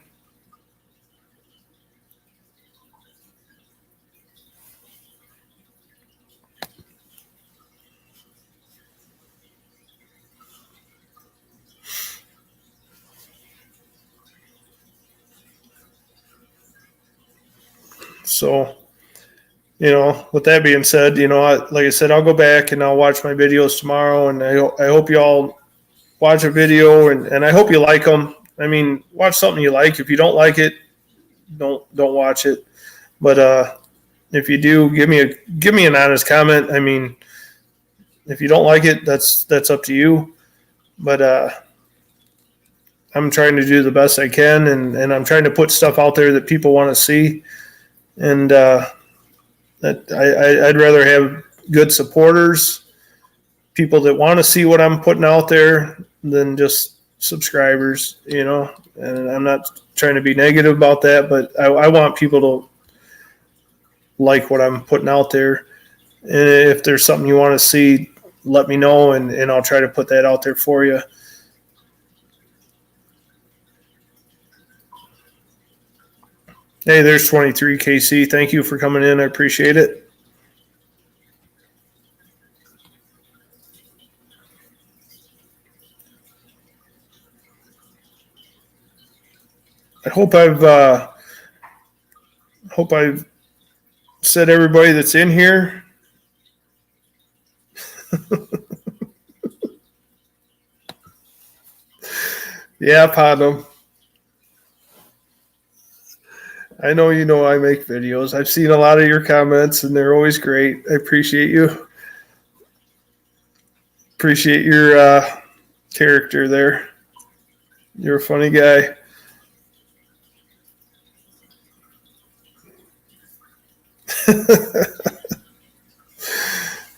So, with that being said, like I said, I'll go back and I'll watch my videos tomorrow, and I hope you all watch a video, and I hope you like them. Watch something you like. If you don't like it, don't watch it. But if you do, give me an honest comment. If you don't like it, that's up to you. But I'm trying to do the best I can, and I'm trying to put stuff out there that people want to see. And that I'd rather have good supporters, people that want to see what I'm putting out there, than just subscribers, And I'm not trying to be negative about that, but I want people to like what I'm putting out there. And if there's something you want to see, let me know, and I'll try to put that out there for you. Hey, there's 23 KC. Thank you for coming in. I appreciate it. I hope I've said everybody that's in here. Yeah, Podnum. I know you know I make videos. I've seen a lot of your comments, and they're always great. I appreciate you. Appreciate your character there. You're a funny guy.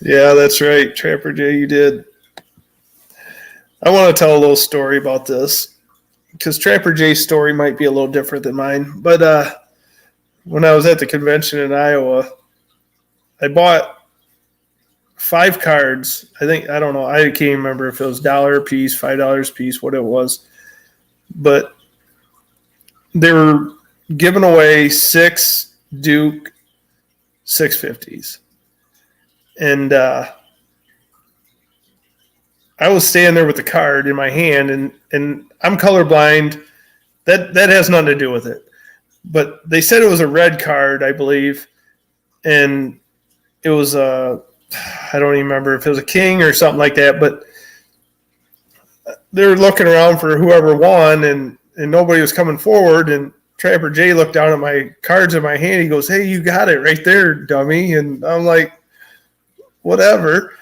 Yeah, that's right. Trapper J, you did. I want to tell a little story about this because Trapper J's story might be a little different than mine. But when I was at the convention in Iowa, I bought 5 cards. I don't know. I can't remember if it was $1 a piece, $5 a piece, what it was. But they were giving away 6 Duke 650s. And I was standing there with the card in my hand, and I'm colorblind. That has nothing to do with it. But they said it was a red card, I believe, and it was I don't even remember if it was a king or something like that. But they were looking around for whoever won, and nobody was coming forward. And Trapper J looked down at my cards in my hand. He goes, "Hey, you got it right there, dummy." And I'm like, "Whatever."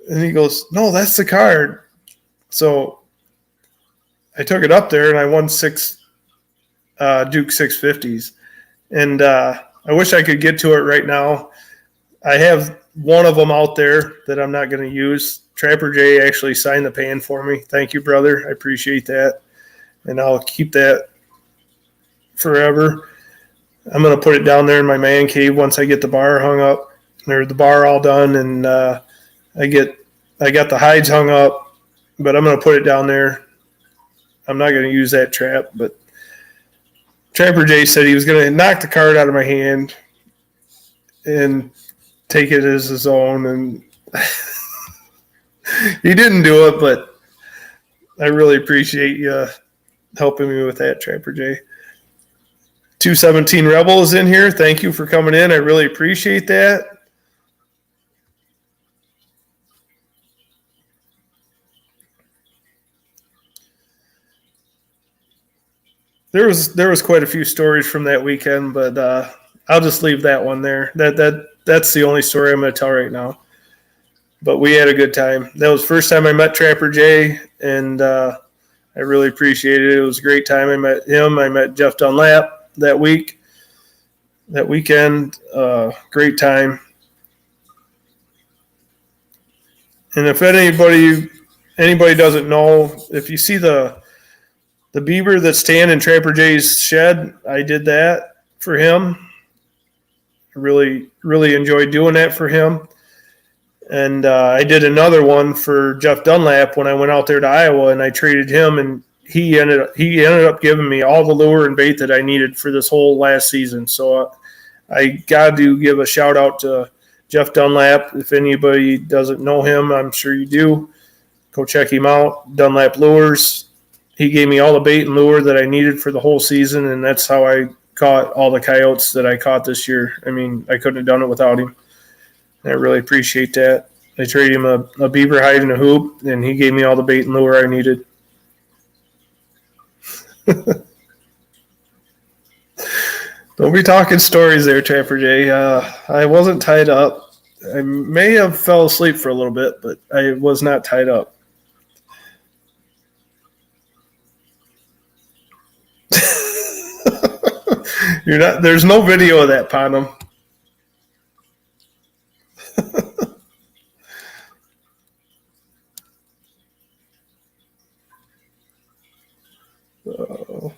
And he goes, "No, that's the card." So I took it up there, and I won 6 Duke 650s. And I wish I could get to it right now. I have one of them out there that I'm not going to use. Trapper J actually signed the pan for me. Thank you, brother. I appreciate that. And I'll keep that forever. I'm going to put it down there in my man cave once I get the bar hung up, or the bar all done, and I got the hides hung up, but I'm going to put it down there. I'm not going to use that trap, but Trapper J said he was going to knock the card out of my hand and take it as his own, and he didn't do it, but I really appreciate you helping me with that, Trapper J. 217 Rebel is in here. Thank you for coming in. I really appreciate that. There was quite a few stories from that weekend, but I'll just leave that one there. That's the only story I'm going to tell right now. But we had a good time. That was the first time I met Trapper J, and I really appreciated it. It was a great time. I met him. I met Jeff Dunlap that weekend. Great time. And if anybody doesn't know, if you see the beaver that's tan in Trapper J's shed, I did that for him. I really, really enjoyed doing that for him. And I did another one for Jeff Dunlap when I went out there to Iowa, and I traded him, and he ended up giving me all the lure and bait that I needed for this whole last season. So I got to give a shout out to Jeff Dunlap. If anybody doesn't know him, I'm sure you do. Go check him out. Dunlap Lures. He gave me all the bait and lure that I needed for the whole season, and that's how I caught all the coyotes that I caught this year. I mean, I couldn't have done it without him. And I really appreciate that. I traded him a beaver hide and a hoop, and he gave me all the bait and lure I needed. Don't be talking stories there, Trapper J. I wasn't tied up. I may have fell asleep for a little bit, but I was not tied up. There's no video of that, Ponham. Oh.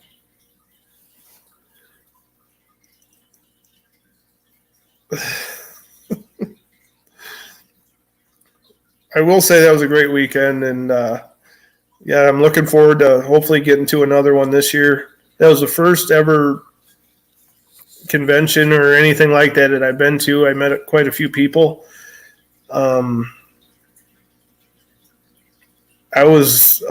I will say that was a great weekend, and yeah, I'm looking forward to hopefully getting to another one this year. That was the first ever convention or anything like that that I've been to. I met quite a few people. I was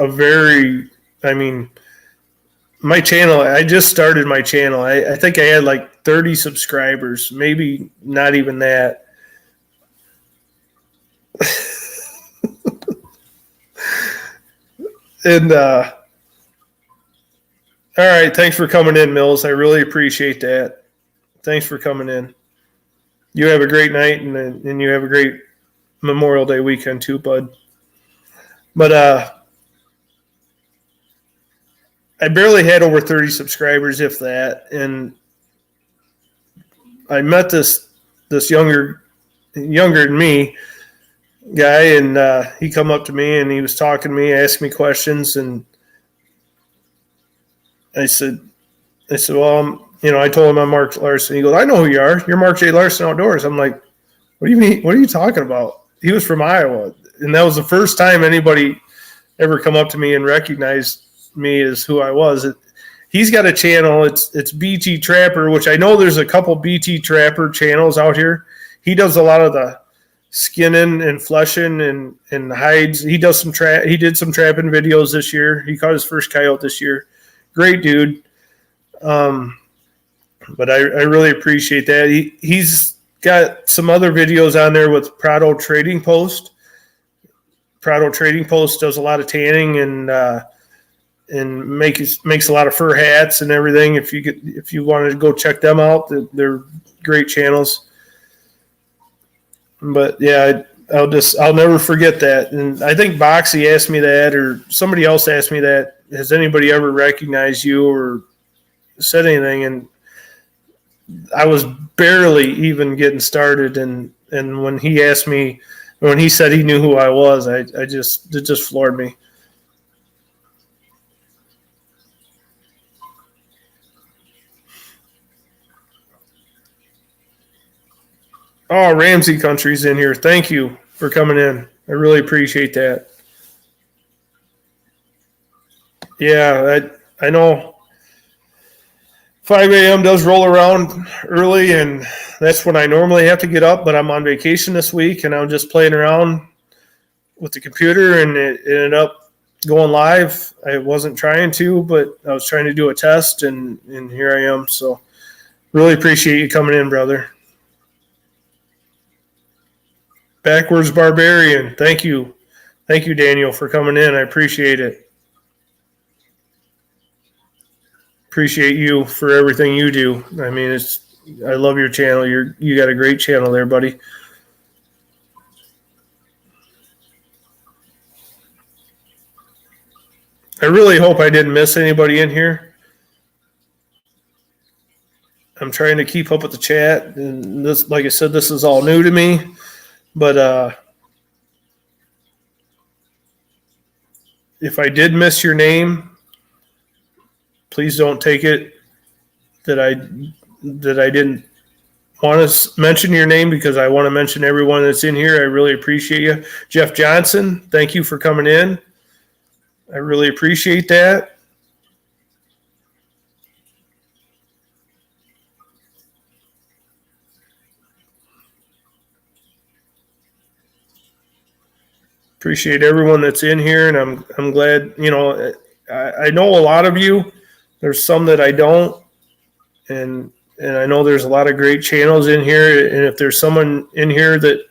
my channel, I just started my channel. I think I had like 30 subscribers, maybe not even that. And all right, thanks for coming in, Mills. I really appreciate that. Thanks for coming in. You have a great night, and you have a great Memorial Day weekend too, bud. But I barely had over 30 subscribers, if that, and I met this younger than me guy, and he come up to me and he was talking to me, asked me questions, and I said, well, I told him I'm Mark Larson. He goes, I know who you are. You're Mark J. Larson Outdoors. I'm like, what do you mean? What are you talking about? He was from Iowa, and that was the first time anybody ever come up to me and recognized me as who I was. He's got a channel. It's BT Trapper, which I know there's a couple BT Trapper channels out here. He does a lot of the skinning and fleshing and hides. He does he did some trapping videos this year. He caught his first coyote this year. Great dude. But I really appreciate that. He's got some other videos on there with Prado Trading Post. Prado Trading Post does a lot of tanning and makes a lot of fur hats and everything. If you wanted to go check them out, they're great channels. But yeah, I'll never forget that. And I think Boxy asked me that, or somebody else asked me that. Has anybody ever recognized you or said anything? And I was barely even getting started. And when he asked me, when he said he knew who I was, it just floored me. Oh, Ramsey Country's in here. Thank you for coming in. I really appreciate that. Yeah, I know 5 a.m. does roll around early, and that's when I normally have to get up, but I'm on vacation this week, and I'm just playing around with the computer, and it ended up going live. I wasn't trying to, but I was trying to do a test, and here I am. So really appreciate you coming in, brother. Backwards Barbarian. Thank you. Thank you, Daniel, for coming in. I appreciate it. Appreciate you for everything you do. I mean, I love your channel. You got a great channel there, buddy. I really hope I didn't miss anybody in here. I'm trying to keep up with the chat, and this, like I said, this is all new to me. But if I did miss your name, please don't take it that I didn't want to mention your name, because I want to mention everyone that's in here. I really appreciate you. Jeff Johnson, thank you for coming in. I really appreciate that. Appreciate everyone that's in here, and I'm glad. I know a lot of you. There's some that I don't, and I know there's a lot of great channels in here. And if there's someone in here that,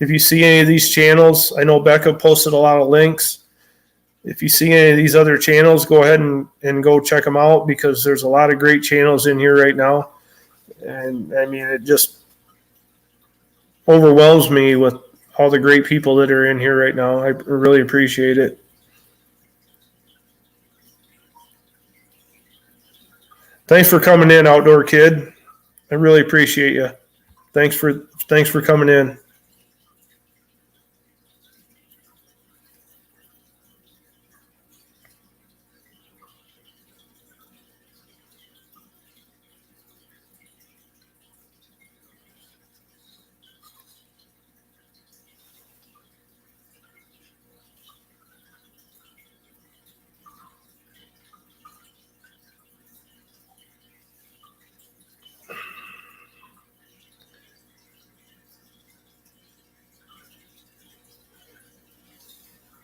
if you see any of these channels, I know Becca posted a lot of links. If you see any of these other channels, go ahead and go check them out, because there's a lot of great channels in here right now. And I mean, it just overwhelms me with all the great people that are in here right now. I really appreciate it. Thanks for coming in, Outdoor Kid. I really appreciate you. Thanks for coming in.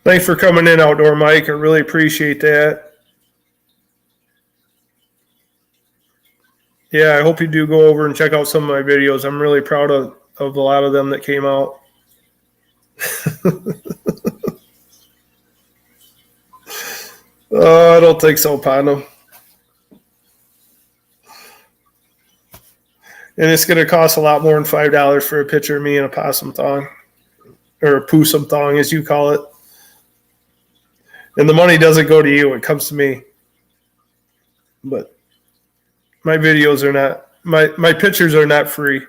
Thanks for coming in, Outdoor Mike. I really appreciate that. Yeah, I hope you do go over and check out some of my videos. I'm really proud of a lot of them that came out. I don't think so, Pano. And it's going to cost a lot more than $5 for a picture of me in a possum thong, or a possum thong, as you call it. And the money doesn't go to you; it comes to me. But my videos are not. My pictures are not free.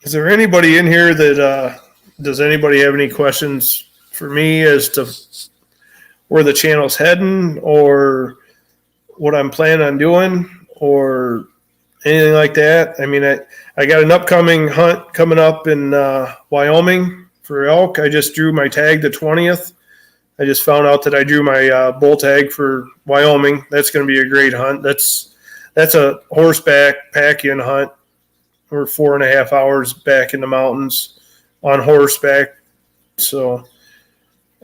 Is there anybody in here that does anybody have any questions for me as to where the channel's heading, or what I'm planning on doing, or anything like that? I mean, I got an upcoming hunt coming up in Wyoming for elk. I just drew my tag the 20th. I just found out that I drew my bull tag for Wyoming. That's going to be a great hunt. That's a horseback pack-in hunt. We're 4.5 hours back in the mountains on horseback. So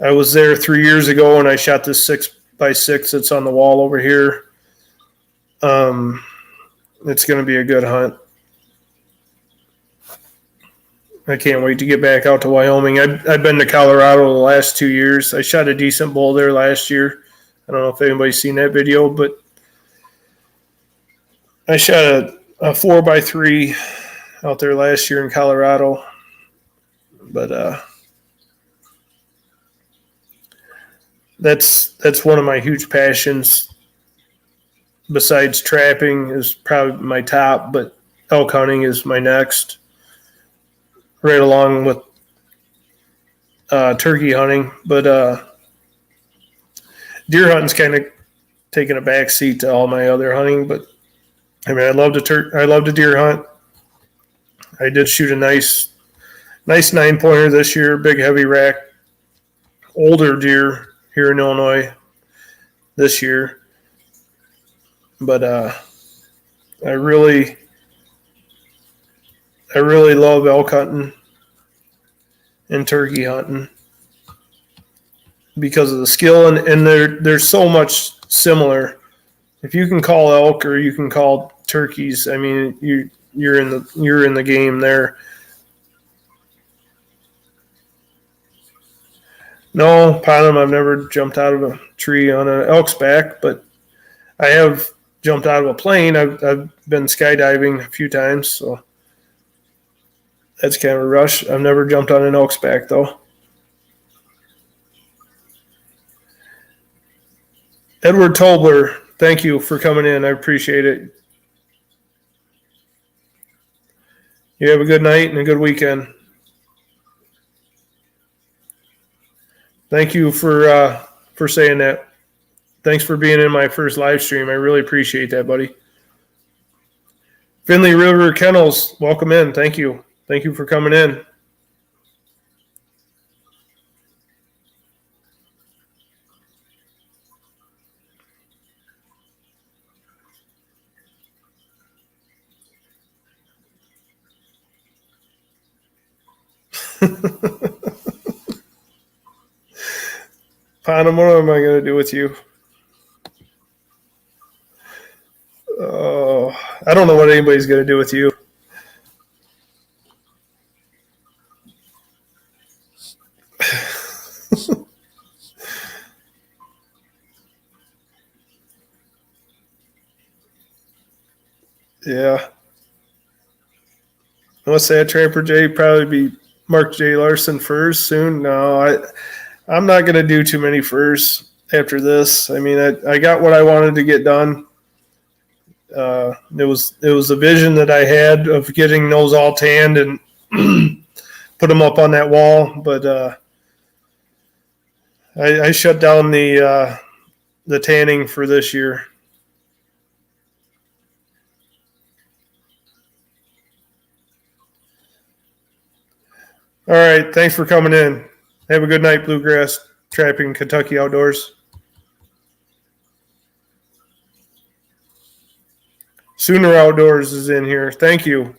I was there 3 years ago, and I shot this 6x6 that's on the wall over here. It's going to be a good hunt. I can't wait to get back out to Wyoming. I've been to Colorado the last 2 years. I shot a decent bull there last year. I don't know if anybody's seen that video, but I shot a 4x3 out there last year in Colorado. But that's one of my huge passions. Besides trapping is probably my top, but elk hunting is my next, right along with turkey hunting. But deer hunting's kind of taking a back seat to all my other hunting. But I mean, I love to deer hunt. I did shoot a nice 9-pointer this year, big heavy rack, older deer here in Illinois this year. But I really love elk hunting and turkey hunting because of the skill, and they're so much similar. If you can call elk or you can call turkeys, I mean, you're in the game there. No, Ponham, I've never jumped out of a tree on an elk's back, but I have jumped out of a plane. I've been skydiving a few times, so that's kind of a rush. I've never jumped on an elk's back, though. Edward Tobler, thank you for coming in. I appreciate it. You have a good night and a good weekend. Thank you for saying that. Thanks for being in my first live stream. I really appreciate that, buddy. Finley River Kennels, welcome in. Thank you. Thank you for coming in. Ponham, what am I going to do with you? Oh, I don't know what anybody's going to do with you. Yeah. What's that, Trapper J? Probably be Mark J. Larson first soon. No, I'm not going to do too many firsts after this. I mean, I got what I wanted to get done. It was a vision that I had of getting those all tanned and put them up on that wall, but I shut down the tanning for this year. All right, thanks for coming in. Have a good night, Bluegrass. Trapping Kentucky Outdoors. Sooner Outdoors is in here. Thank you.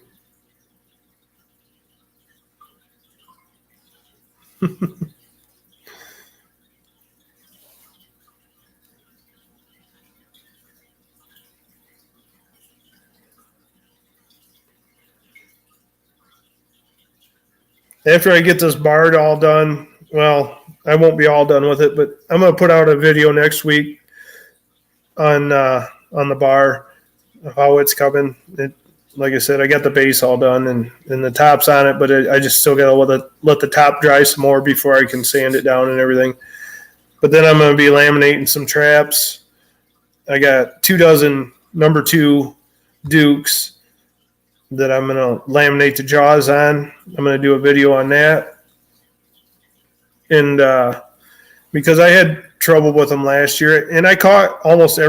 After I get this barred all done, well, I won't be all done with it, but I'm going to put out a video next week on the bar, how it's coming. Like I said, I got the base all done and the top's on it, but I just still got to let the top dry some more before I can sand it down and everything. But then I'm going to be laminating some traps. I got 2 dozen number 2 Dukes that I'm going to laminate the jaws on. I'm going to do a video on that. And because I had trouble with them last year, and I caught almost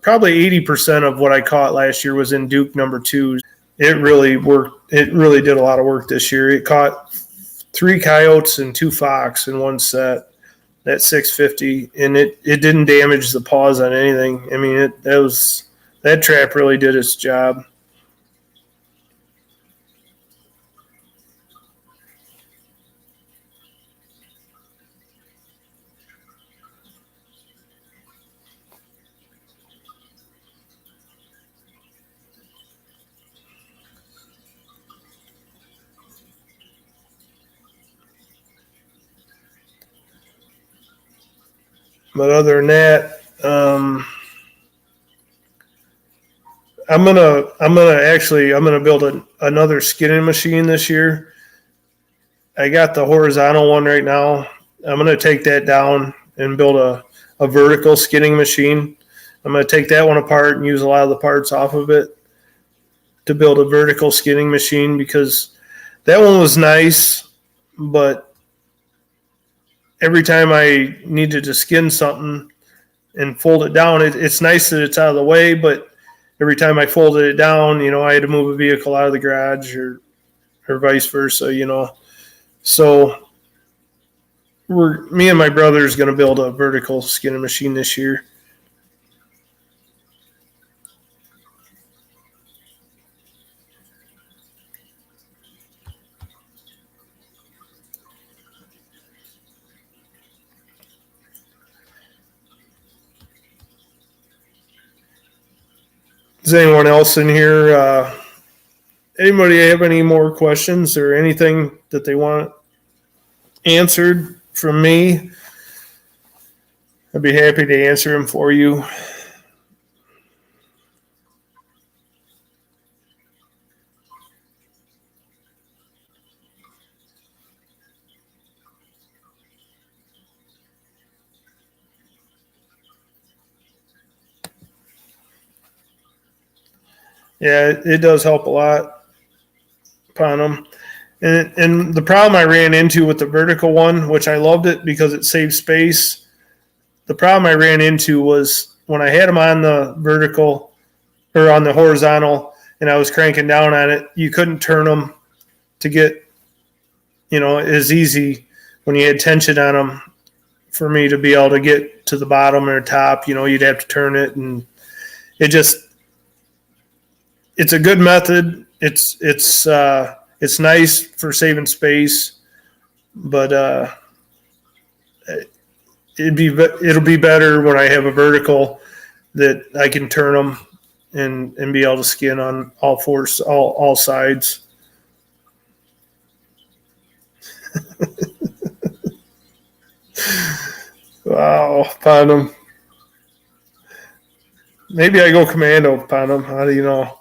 probably 80% of what I caught last year was in Duke number 2. It really worked. It really did a lot of work this year. It caught 3 coyotes and 2 fox in one set at 650, and it didn't damage the paws on anything. I mean, that trap really did its job. But other than that, I'm gonna build another skinning machine this year. I got the horizontal one right now. I'm gonna take that down and build a vertical skinning machine. I'm gonna take that one apart and use a lot of the parts off of it to build a vertical skinning machine, because that one was nice, but every time I needed to skin something and fold it down, it's nice that it's out of the way, but every time I folded it down, I had to move a vehicle out of the garage or vice versa, So me and my brother is going to build a vertical skinning machine this year. Does anyone else in here, anybody have any more questions or anything that they want answered from me? I'd be happy to answer them for you. Yeah, it does help a lot upon them. And the problem I ran into with the vertical one, which I loved it because it saved space, the problem I ran into was when I had them on the vertical or on the horizontal and I was cranking down on it, you couldn't turn them to get, as easy when you had tension on them for me to be able to get to the bottom or top. You'd have to turn it, and it's a good method. It's nice for saving space, but it'll be better when I have a vertical that I can turn them and be able to skin on all sides. Wow, upon them. Maybe I go commando upon them. How do you know?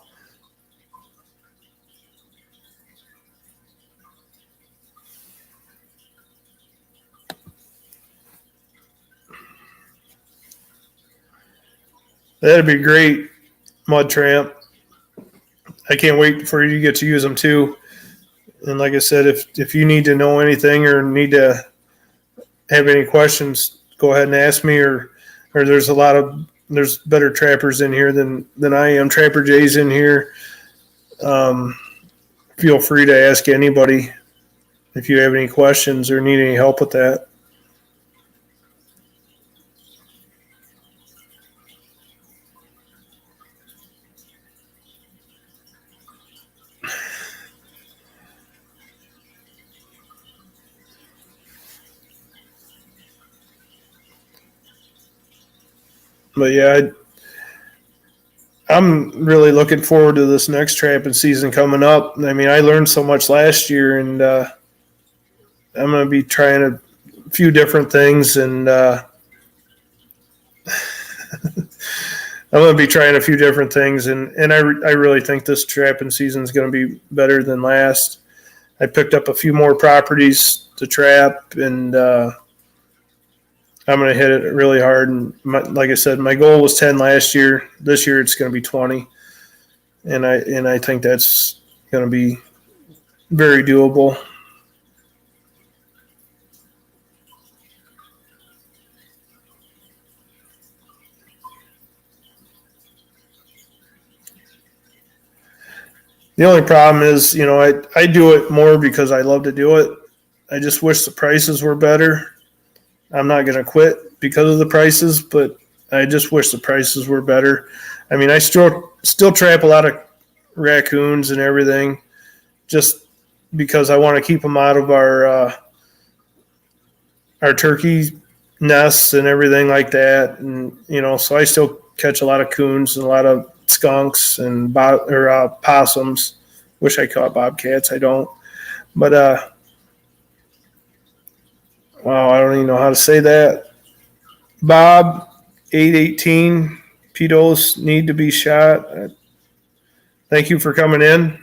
That'd be great, Mud Tramp. I can't wait for you to get to use them too. And like I said, if you need to know anything or need to have any questions, go ahead and ask me. Or there's better trappers in here than I am. Trapper Jay's in here. Feel free to ask anybody if you have any questions or need any help with that. But yeah, I'm really looking forward to this next trapping season coming up. I mean, I learned so much last year, and I'm going to be trying a few different things, and I'm going to be trying a few different things, and I really think this trapping season is going to be better than last. I picked up a few more properties to trap, and I'm going to hit it really hard. And like I said, my goal was 10 last year. This year it's going to be 20, and I think that's going to be very doable. The only problem is, I do it more because I love to do it. I just wish the prices were better. I'm not going to quit because of the prices, but I just wish the prices were better. I mean, I still trap a lot of raccoons and everything just because I want to keep them out of our turkey nests and everything like that. And, so I still catch a lot of coons and a lot of skunks and possums. Wish I caught bobcats. I don't. But wow, I don't even know how to say that. Bob 818 pedos need to be shot. Thank you for coming in.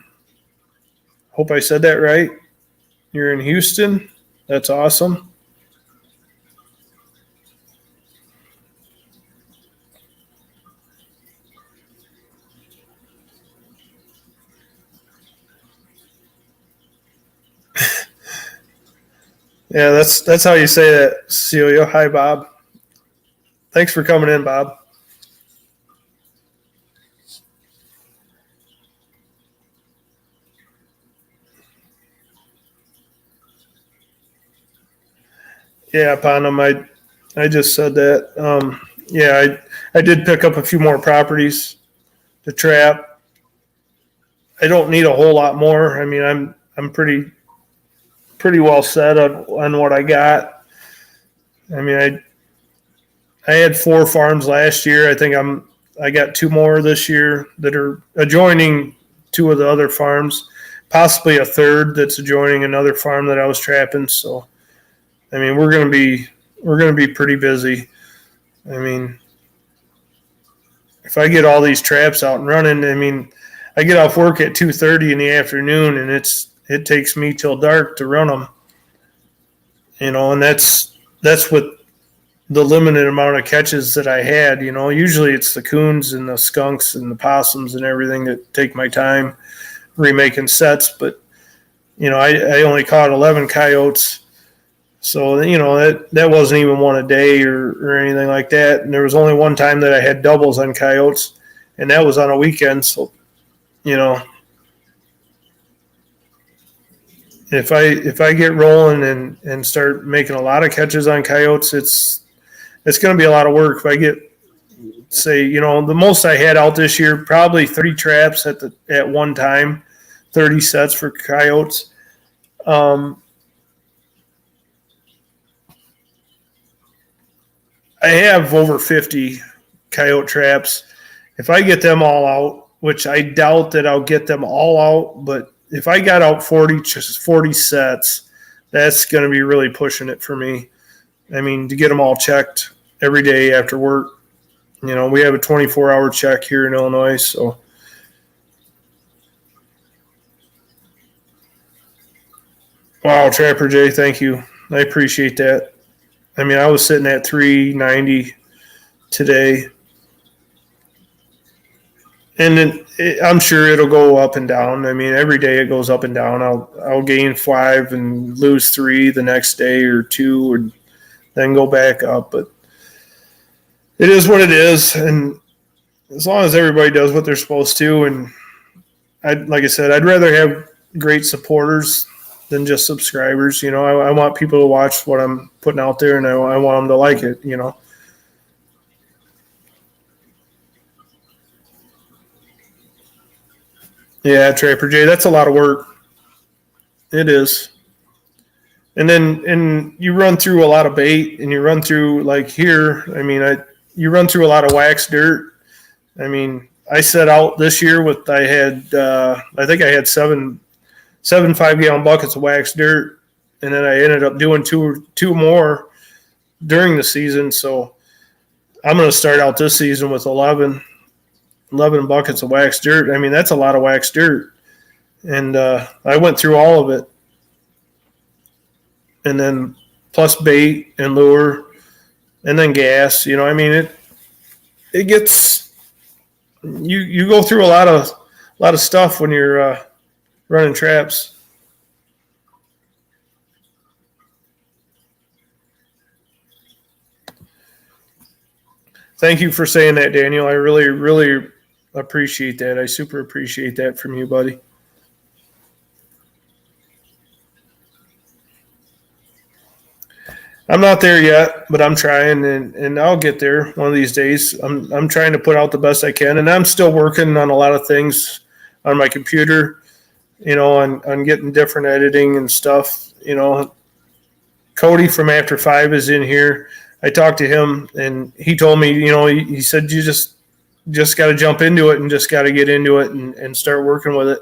Hope I said that right. You're in Houston. That's awesome. Yeah, that's how you say that, Celia. Hi, Bob. Thanks for coming in, Bob. Yeah, Panam, I just said that. Yeah, I did pick up a few more properties to trap. I don't need a whole lot more. I mean, I'm pretty well set on what I got. I mean, I had 4 farms last year. I think I got 2 more this year that are adjoining 2 of the other farms, possibly a third that's adjoining another farm that I was trapping. So, I mean, we're gonna be pretty busy. I mean, if I get all these traps out and running, I mean, I get off work at 2:30 in the afternoon, and it takes me till dark to run them. And that's with the limited amount of catches that I had. Usually it's the coons and the skunks and the possums and everything that take my time remaking sets. But I only caught 11 coyotes, so that wasn't even one a day or anything like that. And there was only one time that I had doubles on coyotes, and that was on a weekend. So if I get rolling and start making a lot of catches on coyotes, it's going to be a lot of work. If I get, say, the most I had out this year, probably 30 traps at one time, 30 sets for coyotes. I have over 50 coyote traps. If I get them all out, which I doubt that I'll get them all out, but if I got out 40 sets, that's going to be really pushing it for me. I mean, to get them all checked every day after work. We have a 24-hour check here in Illinois, so. Wow, Trapper J, thank you. I appreciate that. I mean, I was sitting at 390 today. And then I'm sure it'll go up and down. I mean, every day it goes up and down. I'll gain 5 and lose 3 the next day or 2 and then go back up. But it is what it is. And as long as everybody does what they're supposed to, and like I said, I'd rather have great supporters than just subscribers. I want people to watch what I'm putting out there, and I want them to like it. Yeah, Trapper J, that's a lot of work. It is. And you run through a lot of bait, and you run through, like here. I mean, you run through a lot of wax dirt. I mean, I set out this year with I think I had seven 5-gallon buckets of wax dirt, and then I ended up doing two more during the season. So I'm going to start out this season with 11 buckets of wax dirt. I mean, that's a lot of wax dirt. And I went through all of it. And then plus bait and lure and then gas. You know, I mean, it gets you go through a lot of stuff when you're running traps. Thank you for saying that, Daniel. I really, really appreciate that. I super appreciate that from you, buddy. I'm not there yet, but I'm trying, and I'll get there one of these days. I'm trying to put out the best I can, and I'm still working on a lot of things on my computer, you know, on getting different editing and stuff. You know, Cody from After 5 is in here. I talked to him, and he told me, you know, he said you just got to jump into it and just got to get into it and start working with it.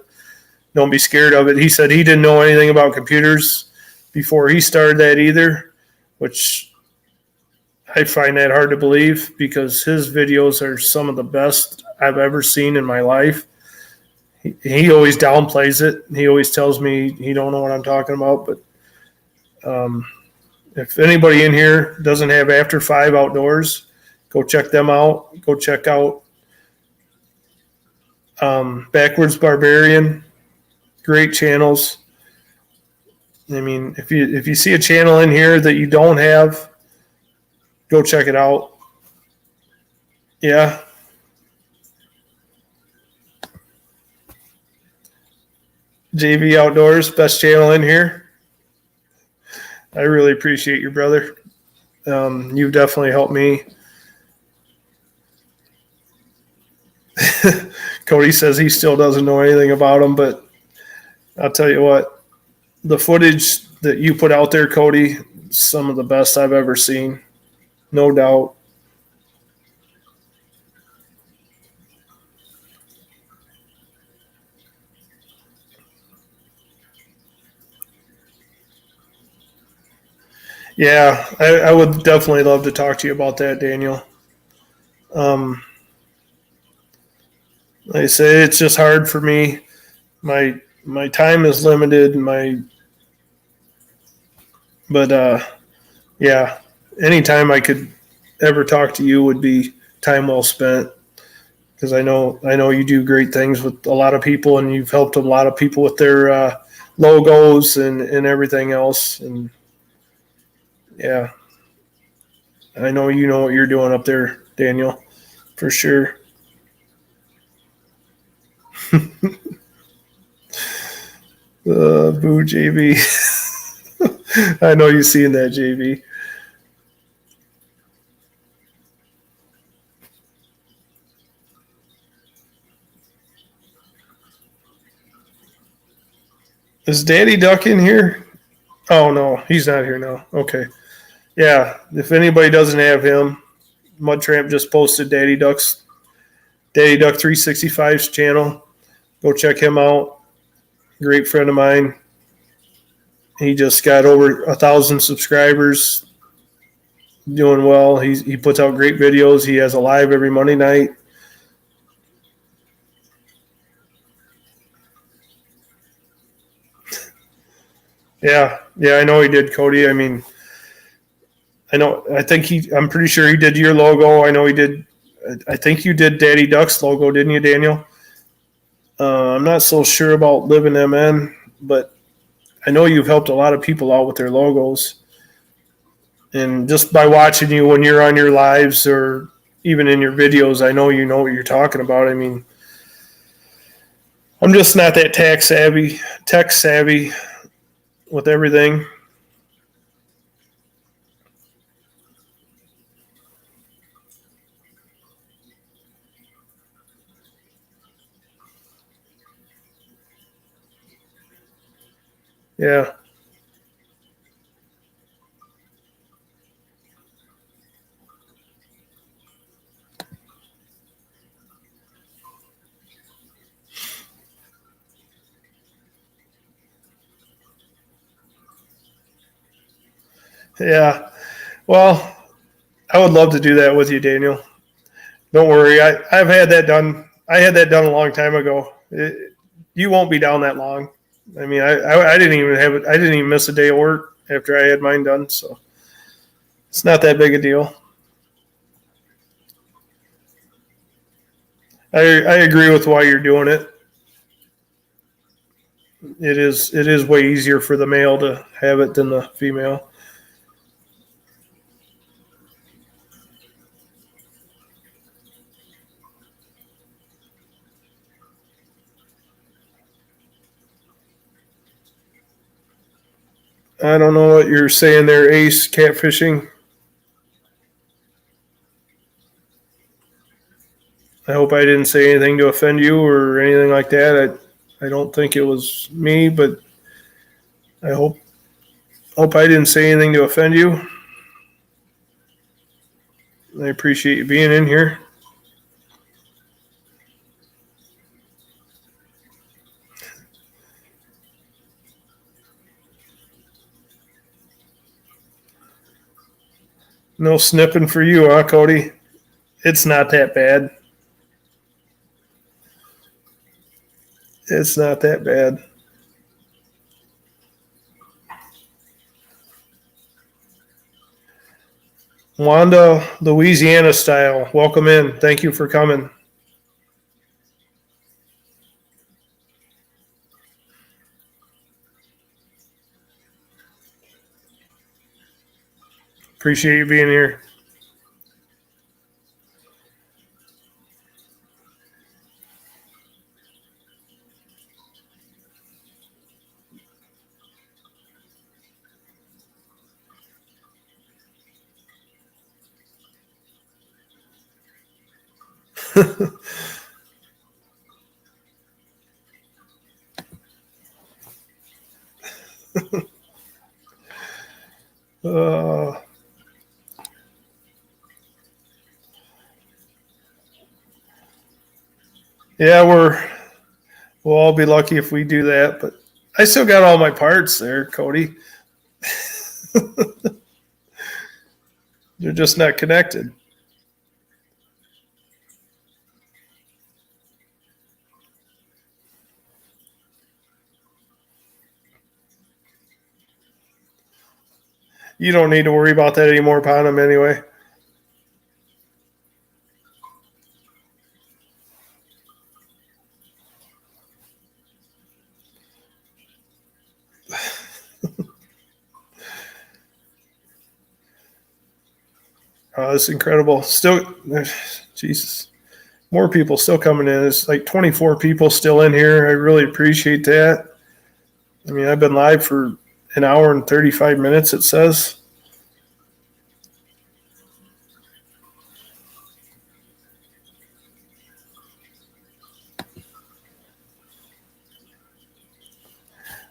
Don't be scared of it. He said he didn't know anything about computers before he started that either, which I find that hard to believe because his videos are some of the best I've ever seen in my life. He always downplays it. He always tells me he don't know what I'm talking about, but if anybody in here doesn't have After 5 Outdoors, go check them out. Go check out Backwards Barbarian. Great channels. I mean, if you see a channel in here that you don't have, go check it out. Yeah. JV Outdoors, best channel in here. I really appreciate you, brother. You've definitely helped me. Cody says he still doesn't know anything about them, but I'll tell you what, the footage that you put out there, Cody, some of the best I've ever seen, no doubt. Yeah, I would definitely love to talk to you about that, Daniel. Like I say, it's just hard for me. My time is limited. Yeah, anytime I could ever talk to you would be time well spent because I know you do great things with a lot of people and you've helped a lot of people with their logos and everything else. And yeah, I know you know what you're doing up there, Daniel, for sure. Boo, JV. I know you've seen that, JV. Is Daddy Duck in here? Oh, no, he's not here now. Okay. Yeah, if anybody doesn't have him, Mud Tramp just posted Daddy Duck 365's channel. Go check him out. Great friend of mine. He just got over 1,000 subscribers. Doing well. He puts out great videos. He has a live every Monday night. Yeah, I know he did, Cody. I mean, I'm pretty sure he did your logo. I know he did. I think you did Daddy Duck's logo, didn't you, Daniel? I'm not so sure about Living MN, but I know you've helped a lot of people out with their logos. And just by watching you when you're on your lives or even in your videos, I know you know what you're talking about. I mean, I'm just not that tech savvy with everything. Yeah. Yeah. Well, I would love to do that with you, Daniel. Don't worry. I've had that done. I had that done a long time ago. You won't be down that long. I mean, I didn't even have it. I didn't even miss a day of work after I had mine done. So it's not that big a deal. I agree with why you're doing it. It is way easier for the male to have it than the female. I don't know what you're saying there, Ace. Catfishing. I hope I didn't say anything to offend you or anything like that. I don't think it was me, but I hope I didn't say anything to offend you. I appreciate you being in here. No snipping for you, huh, Cody? It's not that bad. It's not that bad. Wanda, Louisiana style. Welcome in. Thank you for coming. Appreciate you being here. uh, yeah, we'll all be lucky if we do that, but I still got all my parts there, Cody. They're just not connected. You don't need to worry about that anymore upon them anyway. Oh, that's incredible. Still, Jesus, more people still coming in. It's like 24 people still in here. I really appreciate that. I mean, I've been live for an hour and 35 minutes, it says.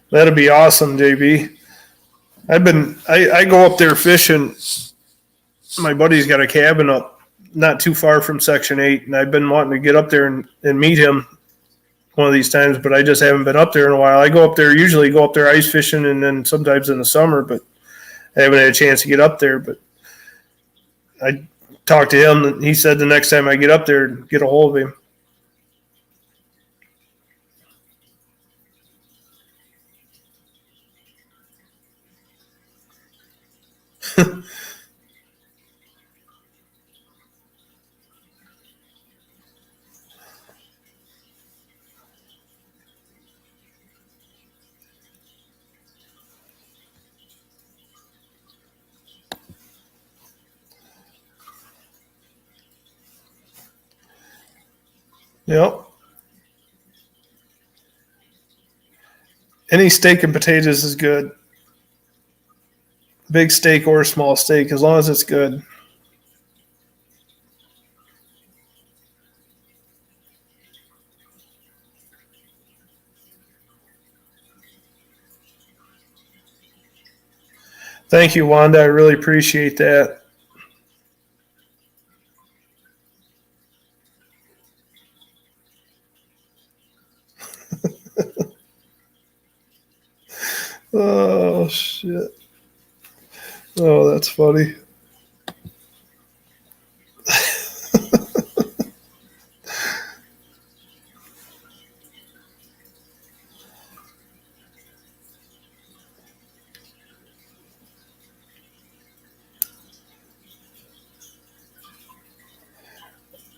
That'd be awesome, JB. I go up there fishing. My buddy's got a cabin up not too far from Section 8, and I've been wanting to get up there and meet him one of these times, but I just haven't been up there in a while. I go up there, usually go up there ice fishing and then sometimes in the summer, but I haven't had a chance to get up there. But I talked to him, and he said the next time I get up there, get a hold of him. Yep. Any steak and potatoes is good. Big steak or small steak, as long as it's good. Thank you, Wanda. I really appreciate that. Oh, shit. Oh, that's funny.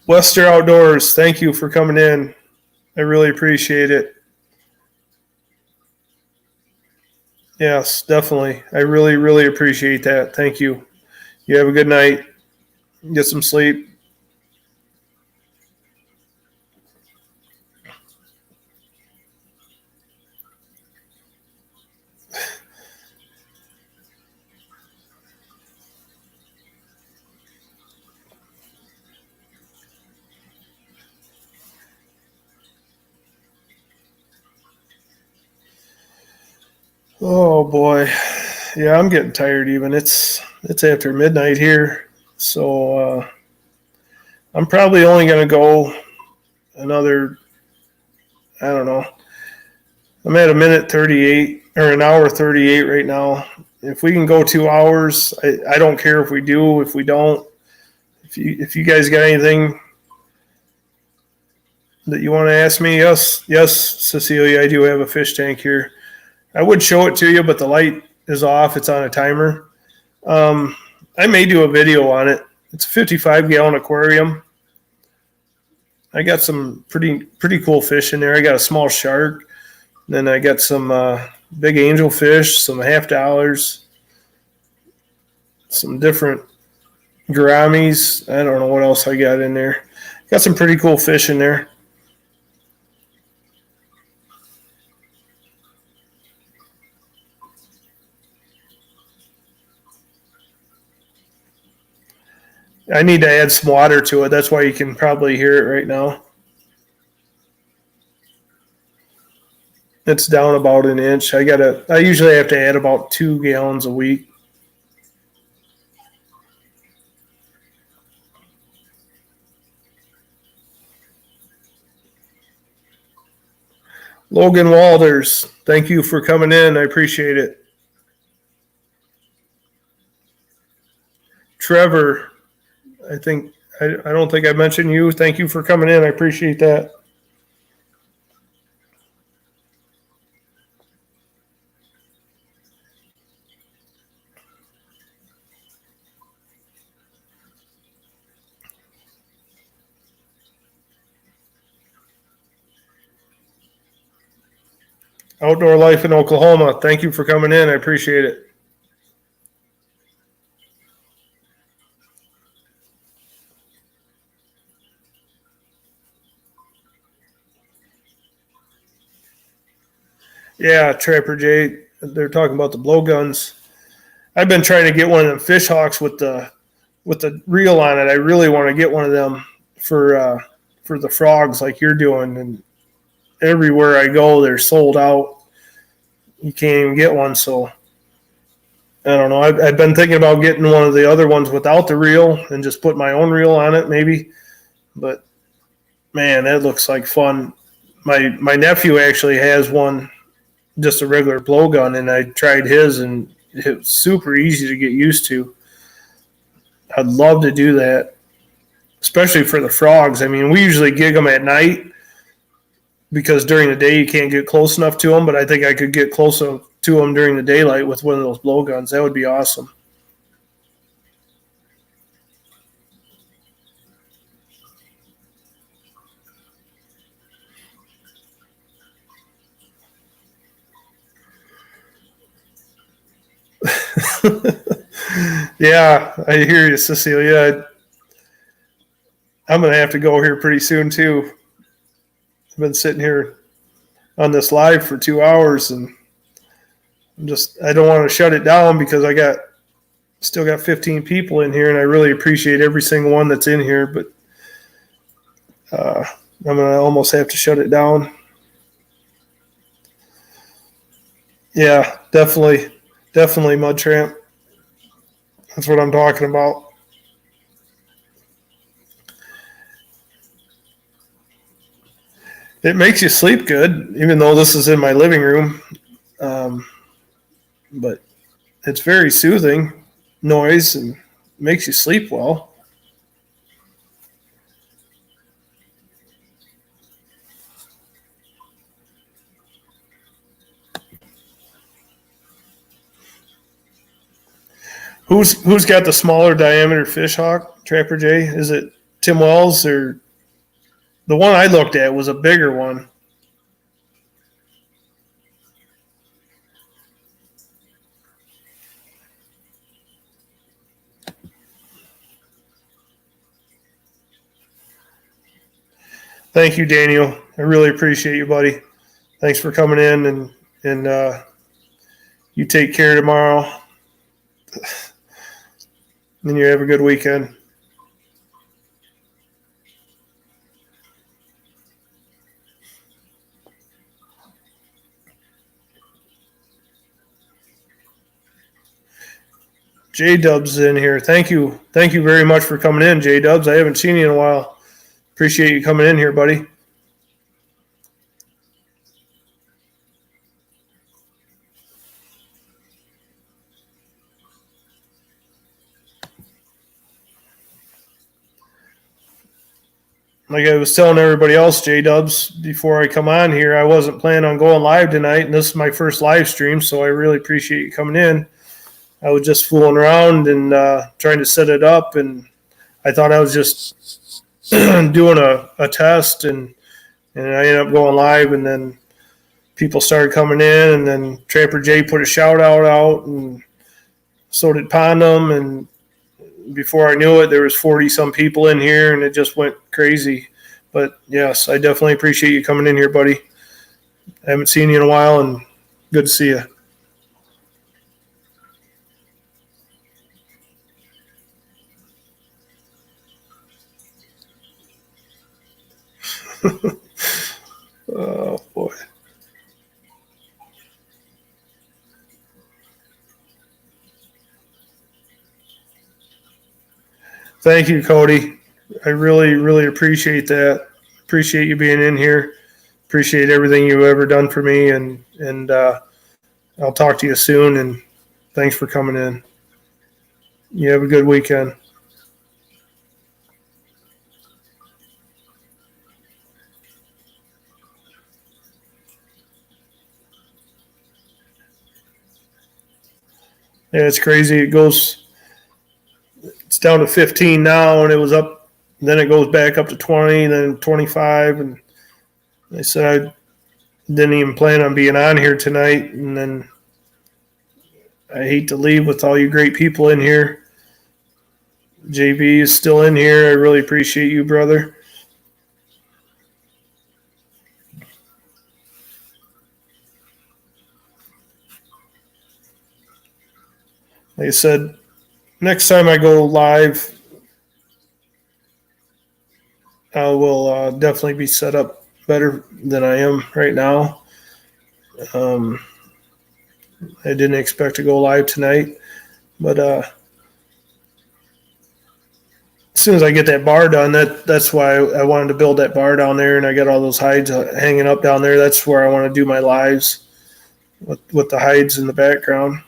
Wester Outdoors, thank you for coming in. I really appreciate it. Yes, definitely. I really, really appreciate that. Thank you. You have a good night. Get some sleep. Oh boy. Yeah, I'm getting tired even. It's after midnight here. So I'm probably only gonna go another, I don't know. I'm at a minute 38 or an hour 38 right now. If we can go 2 hours, I don't care if we do, if we don't. If you guys got anything that you want to ask me, yes, Cecilia, I do have a fish tank here. I would show it to you, but the light is off. It's on a timer. I may do a video on it. It's a 55-gallon aquarium. I got some pretty cool fish in there. I got a small shark. Then I got some big angelfish, some half dollars, some different gouramis. I don't know what else I got in there. Got some pretty cool fish in there. I need to add some water to it. That's why you can probably hear it right now. It's down about an inch. I usually have to add about 2 gallons a week. Logan Walders, thank you for coming in. I appreciate it. Trevor, I don't think I mentioned you. Thank you for coming in. I appreciate that. Outdoor Life in Oklahoma, thank you for coming in. I appreciate it. Yeah, Trapper Jay, they're talking about the blowguns. I've been trying to get one of them fish hawks with the reel on it. I really want to get one of them for the frogs like you're doing. And everywhere I go, they're sold out. You can't even get one. So I don't know. I've been thinking about getting one of the other ones without the reel and just put my own reel on it, maybe. But man, that looks like fun. My nephew actually has one, just a regular blowgun, and I tried his, and it was super easy to get used to. I'd love to do that, especially for the frogs. I mean, we usually gig them at night because during the day you can't get close enough to them, but I think I could get close to them during the daylight with one of those blowguns. That would be awesome. Yeah, I hear you, Cecilia. I'm going to have to go here pretty soon, too. I've been sitting here on this live for 2 hours, and I don't want to shut it down because still got 15 people in here, and I really appreciate every single one that's in here, but I'm going to almost have to shut it down. Yeah, definitely Mud Tramp. That's what I'm talking about. It makes you sleep good, even though this is in my living room. But it's very soothing. noise and makes you sleep well. Who's got the smaller diameter fish hawk, Trapper J? Is it Tim Wells, or the one I looked at was a bigger one? Thank you, Daniel. I really appreciate you, buddy. Thanks for coming in, and you take care tomorrow. And you have a good weekend. J Dubs in here. Thank you very much for coming in, J Dubs. I haven't seen you in a while. Appreciate you coming in here, buddy. Like I was telling everybody else, J Dubs, before I come on here, I wasn't planning on going live tonight, and this is my first live stream, so I really appreciate you coming in. I was just fooling around and trying to set it up, and I thought I was just doing a test, and I ended up going live, and then people started coming in, and then Trapper J put a shout out, and so did Pondum, and before I knew it, there was 40 some people in here, and it just went crazy. But yes, I definitely appreciate you coming in here, buddy. I haven't seen you in a while, and good to see you. Oh boy. Thank you, Cody. I really, really appreciate that. Appreciate you being in here. Appreciate everything you've ever done for me, and I'll talk to you soon. And thanks for coming in. You have a good weekend. Yeah, it's crazy. It's down to 15 now, and it was up. Then it goes back up to 20, then 25, and they said I didn't even plan on being on here tonight, and then I hate to leave with all you great people in here. JB is still in here. I really appreciate you, brother. Like I said, next time I go live, I will definitely be set up better than I am right now. I didn't expect to go live tonight, but as soon as I get that bar done, that's why I wanted to build that bar down there, and I got all those hides hanging up down there. That's where I want to do my lives with the hides in the background.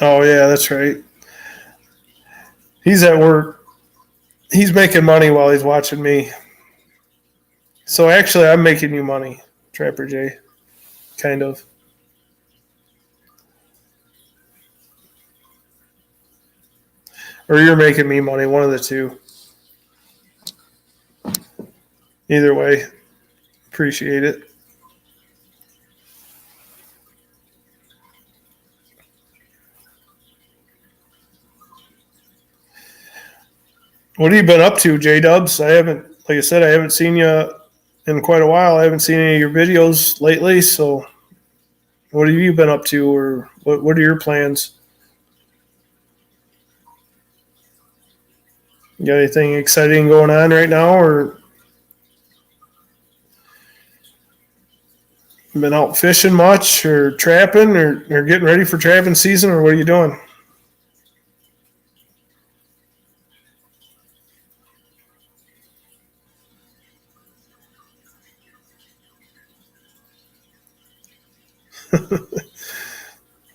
Oh yeah, that's right. He's at work. He's making money while he's watching me. So actually, I'm making you money, Trapper J. Kind of. Or you're making me money, one of the two. Either way, appreciate it. What have you been up to, J Dubs? Like I said, I haven't seen you in quite a while. I haven't seen any of your videos lately. So, what have you been up to, or what are your plans? You got anything exciting going on right now, or been out fishing much, or trapping, or getting ready for trapping season, or what are you doing?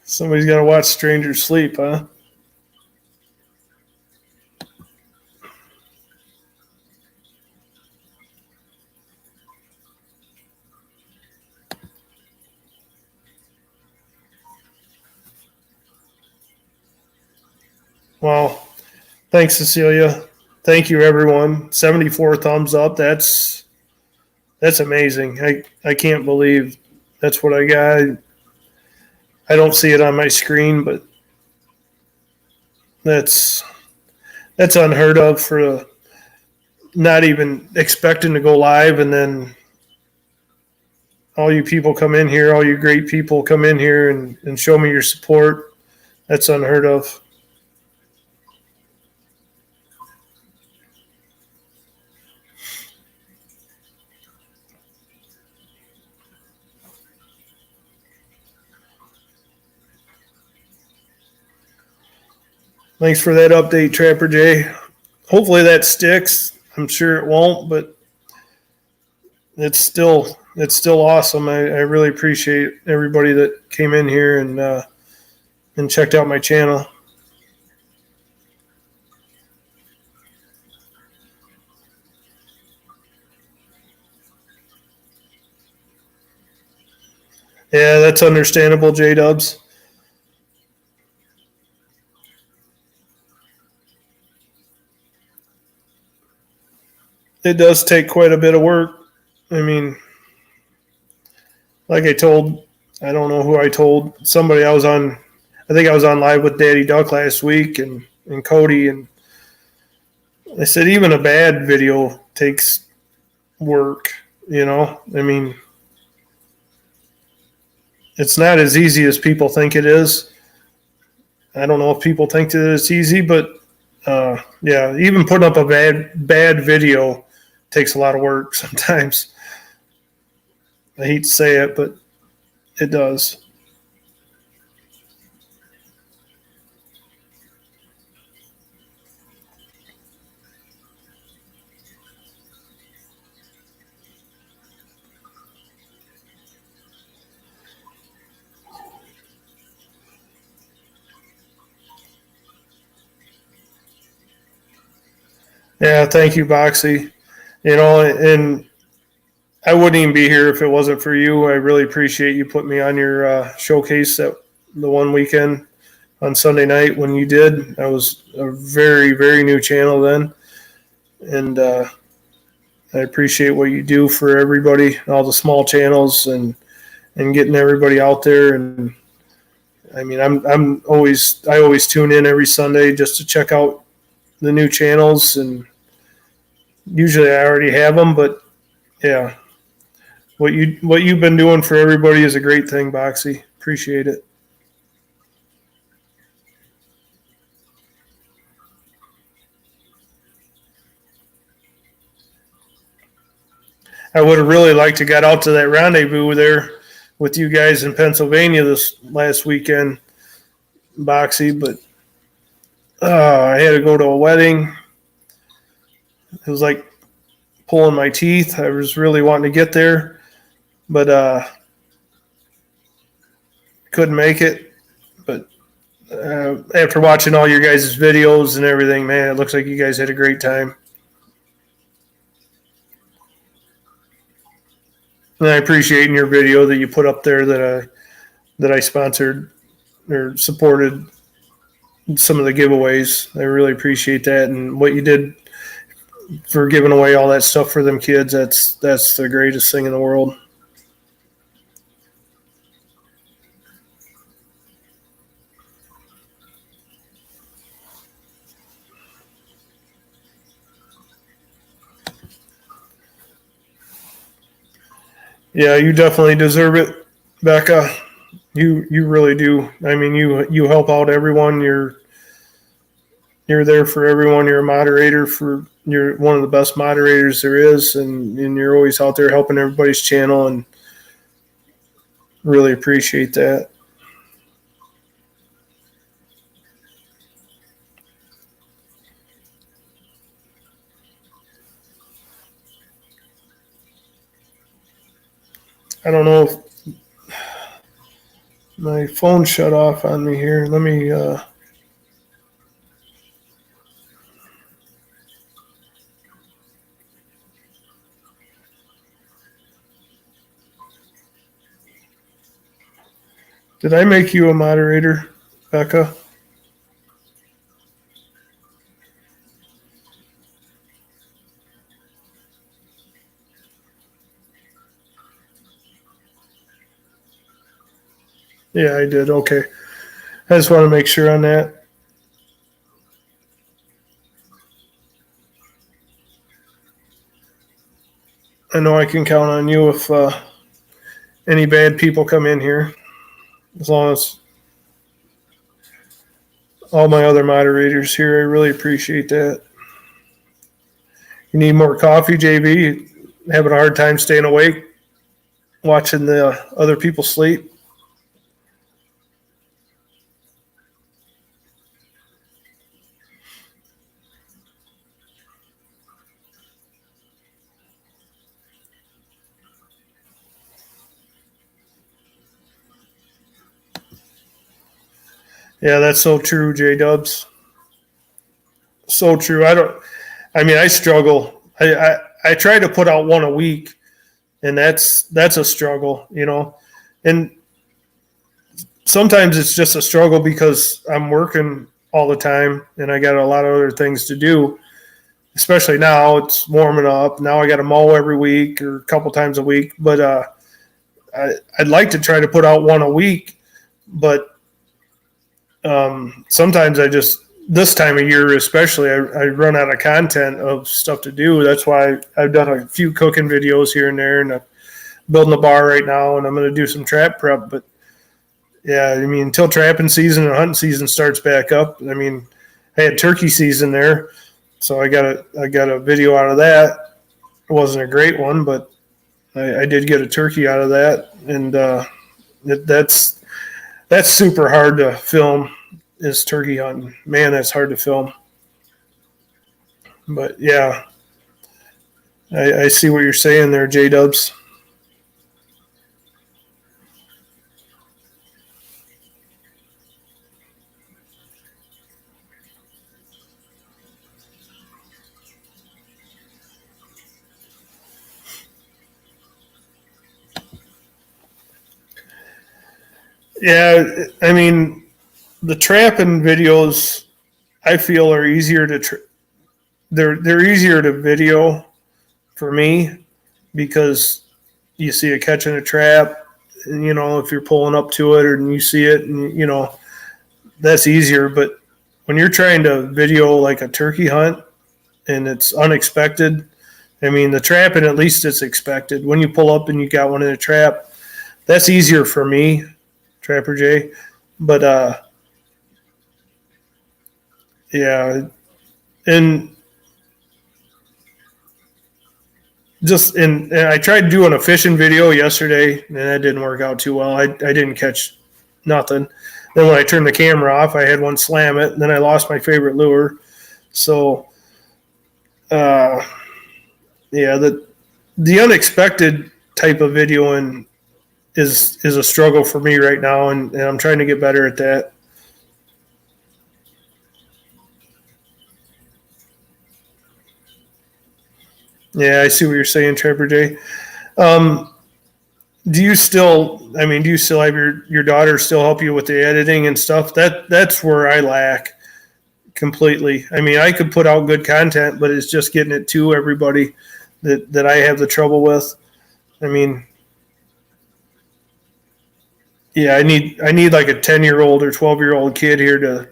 Somebody's got to watch strangers sleep, huh? Well, thanks, Cecilia. Thank you, everyone. 74 thumbs up. That's amazing. I can't believe that's what I got. I don't see it on my screen, but that's that's unheard of for not even expecting to go live, and then all you people come in here, all you great people come in here and show me your support. That's unheard of. Thanks for that update, Trapper Jay. Hopefully that sticks. I'm sure it won't, but it's still awesome. I really appreciate everybody that came in here and checked out my channel. Yeah, that's understandable, J Dubs. It does take quite a bit of work. I mean, like I don't know who I told, somebody I was on, I think I was on live with Daddy Duck last week and Cody, and I said, even a bad video takes work, you know? I mean, it's not as easy as people think it is. I don't know if people think that it's easy, but yeah, even putting up a bad video takes a lot of work sometimes. I hate to say it, but it does. Yeah, thank you, Boxy. You know, and I wouldn't even be here if it wasn't for you. I really appreciate you putting me on your showcase that the one weekend on Sunday night when you did. I was a very, very new channel then, and I appreciate what you do for everybody, all the small channels, and getting everybody out there. And I mean, I always tune in every Sunday just to check out the new channels, and usually I already have them, but yeah, what you've been doing for everybody is a great thing, Boxy. Appreciate it. I would have really liked to got out to that rendezvous there with you guys in Pennsylvania this last weekend, Boxy, but I had to go to a wedding. It was like pulling my teeth. I was really wanting to get there, but couldn't make it. But after watching all your guys' videos and everything, man, it looks like you guys had a great time. And I appreciate in your video that you put up there that I sponsored or supported some of the giveaways. I really appreciate that, and what you did for giving away all that stuff for them kids. That's the greatest thing in the world. Yeah, you definitely deserve it, Becca. You really do. I mean, you help out everyone. you're there for everyone. You're a moderator for you're one of the best moderators there is, and you're always out there helping everybody's channel, and really appreciate that. I don't know if my phone shut off on me here. Let me did I make you a moderator, Becca? Yeah, I did. Okay. I just want to make sure on that. I know I can count on you if any bad people come in here, as long as all my other moderators here. I really appreciate that. You need more coffee, JB? Having a hard time staying awake, watching the other people sleep? Yeah, that's so true, J Dubs. So true. I struggle. I try to put out one a week, and that's a struggle, And sometimes it's just a struggle because I'm working all the time and I got a lot of other things to do. Especially now, it's warming up. Now I got to mow every week or a couple times a week. But I'd like to try to put out one a week, but sometimes this time of year especially, I run out of content of stuff to do. That's why I've done a few cooking videos here and there, and I'm building a bar right now, and I'm going to do some trap prep. But yeah, until trapping season and hunting season starts back up, I had turkey season there, so I got a video out of that. It wasn't a great one, but I did get a turkey out of that, and that's super hard to film. Is turkey hunting. Man, that's hard to film. But yeah, I see what you're saying there, J Dubs. Yeah, the trapping videos I feel are easier to they're easier to video for me because you see a catch in a trap, and, if you're pulling up to it and you see it, and that's easier. But when you're trying to video like a turkey hunt and it's unexpected, the trapping, at least it's expected. When you pull up and you got one in a trap, that's easier for me, Trapper J. But yeah, and and I tried doing a fishing video yesterday, and that didn't work out too well. I didn't catch nothing. Then when I turned the camera off, I had one slam it, and then I lost my favorite lure. So, yeah, the unexpected type of videoing is a struggle for me right now, and I'm trying to get better at that. Yeah, I see what you're saying, Trapper J. Do you still have your daughter still help you with the editing and stuff? That's where I lack completely. I could put out good content, but it's just getting it to everybody that I have the trouble with. Yeah, I need like a 10-year-old or 12-year-old kid here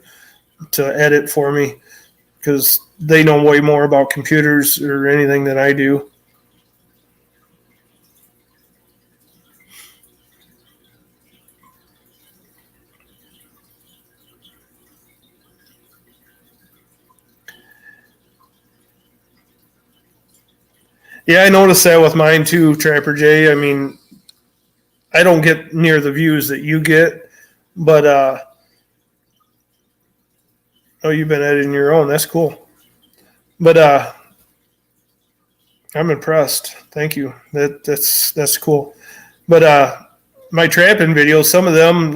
to edit for me, because they know way more about computers or anything than I do. Yeah, I noticed that with mine too, Trapper J. I mean, I don't get near the views that you get, but oh, you've been editing your own. That's cool. But I'm impressed. Thank you. That's cool. But my trapping videos, some of them,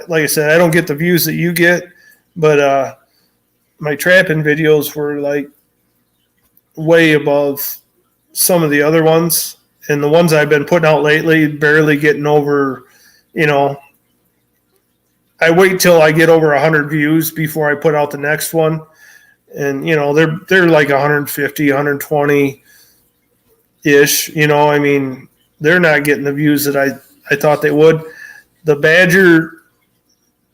like I said, I don't get the views that you get, but my trapping videos were like way above some of the other ones, and the ones I've been putting out lately barely getting over. You know, I wait till I get over 100 views before I put out the next one, and they're like 150, 120 ish. I mean, they're not getting the views that I thought they would. The Badger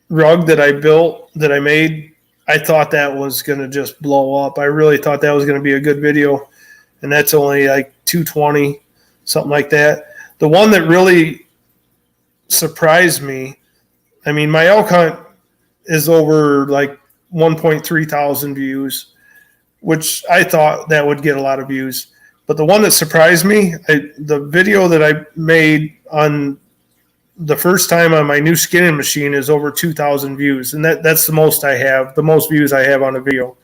rug that I built, that I made, I thought that was going to just blow up. I really thought that was going to be a good video, and that's only like 220, something like that. The one that really surprised me, I mean, my elk hunt is over like 1.3 thousand views, which I thought that would get a lot of views. But the one that surprised me, the video that I made on the first time on my new skinning machine is over 2,000 views, and that's the most I have, the most views I have on a video.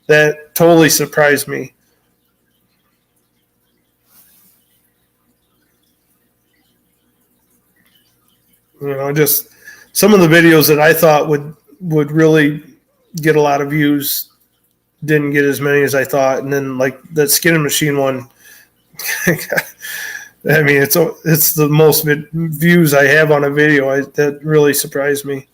That totally surprised me. Just some of the videos that I thought would really get a lot of views didn't get as many as I thought, and then like that skinning machine one. I mean, it's the most views I have on a video. That really surprised me.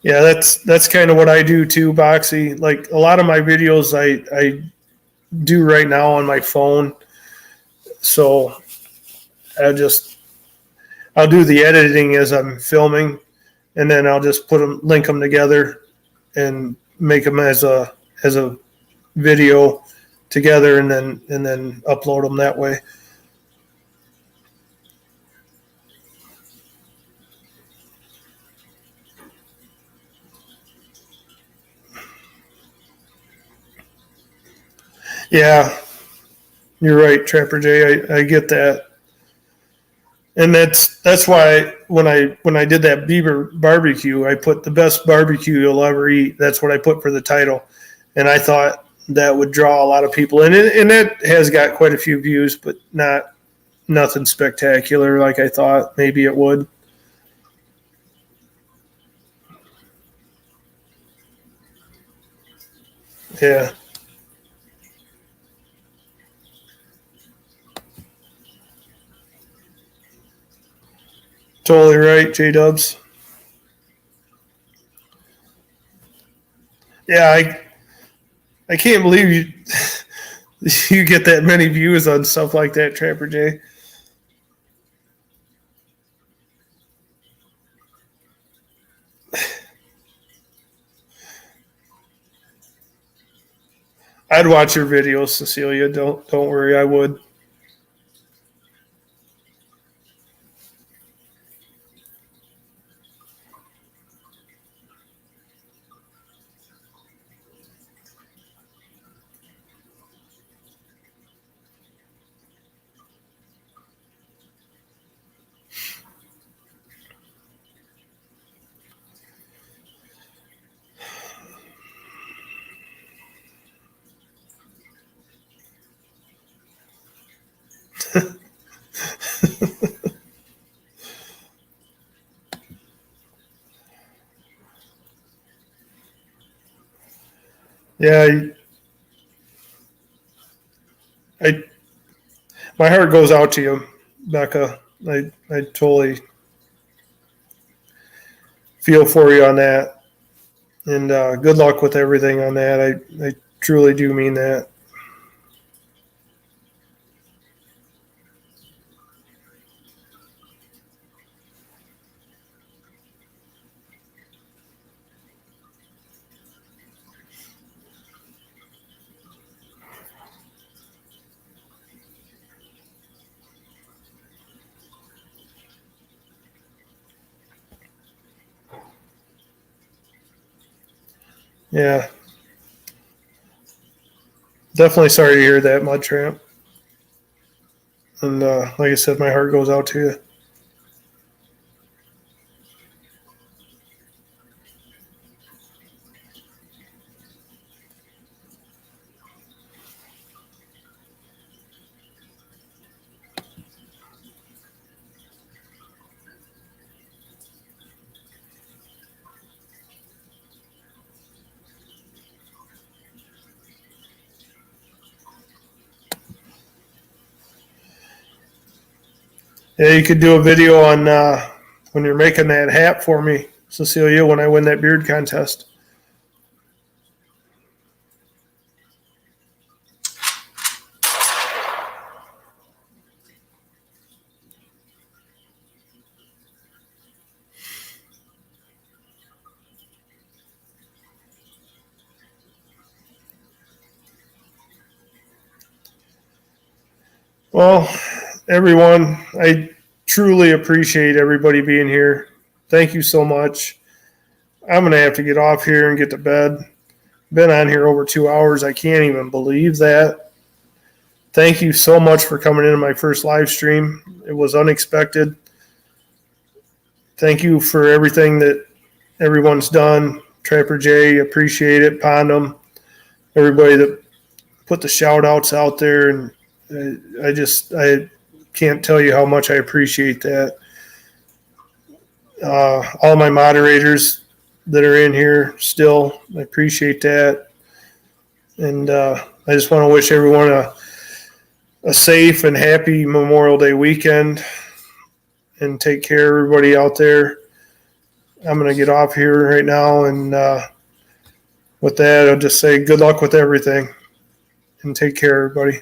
Yeah, that's kind of what I do too, Boxy. Like a lot of my videos, I do right now on my phone. So I'll do the editing as I'm filming, and then I'll just link them together, and make them as a video together, and then upload them that way. Yeah, you're right, Trapper J. I get that, and that's why when I did that beaver barbecue, I put the best barbecue you'll ever eat. That's what I put for the title, and I thought that would draw a lot of people, and it has got quite a few views, but nothing spectacular like I thought maybe it would. Yeah, totally right, J Dubs. Yeah, I can't believe you you get that many views on stuff like that, Trapper J. I'd watch your videos, Cecilia. Don't worry, I would. Yeah, I my heart goes out to you, Becca. I totally feel for you on that, and good luck with everything on that. I truly do mean that. Yeah. Definitely sorry to hear that, Mud Tramp. And like I said, my heart goes out to you. Yeah, you could do a video on when you're making that hat for me, Cecilia, when I win that beard contest. Well, everyone, I truly appreciate everybody being here. Thank you so much. I'm going to have to get off here and get to bed. Been on here over 2 hours. I can't even believe that. Thank you so much for coming into my first live stream. It was unexpected. Thank you for everything that everyone's done. Trapper J, appreciate it. Pondum, everybody that put the shout outs out there. And I can't tell you how much I appreciate that. All my moderators that are in here still, I appreciate that. And I just want to wish everyone a safe and happy Memorial Day weekend. And take care, everybody out there. I'm going to get off here right now. And with that, I'll just say good luck with everything. And take care, everybody.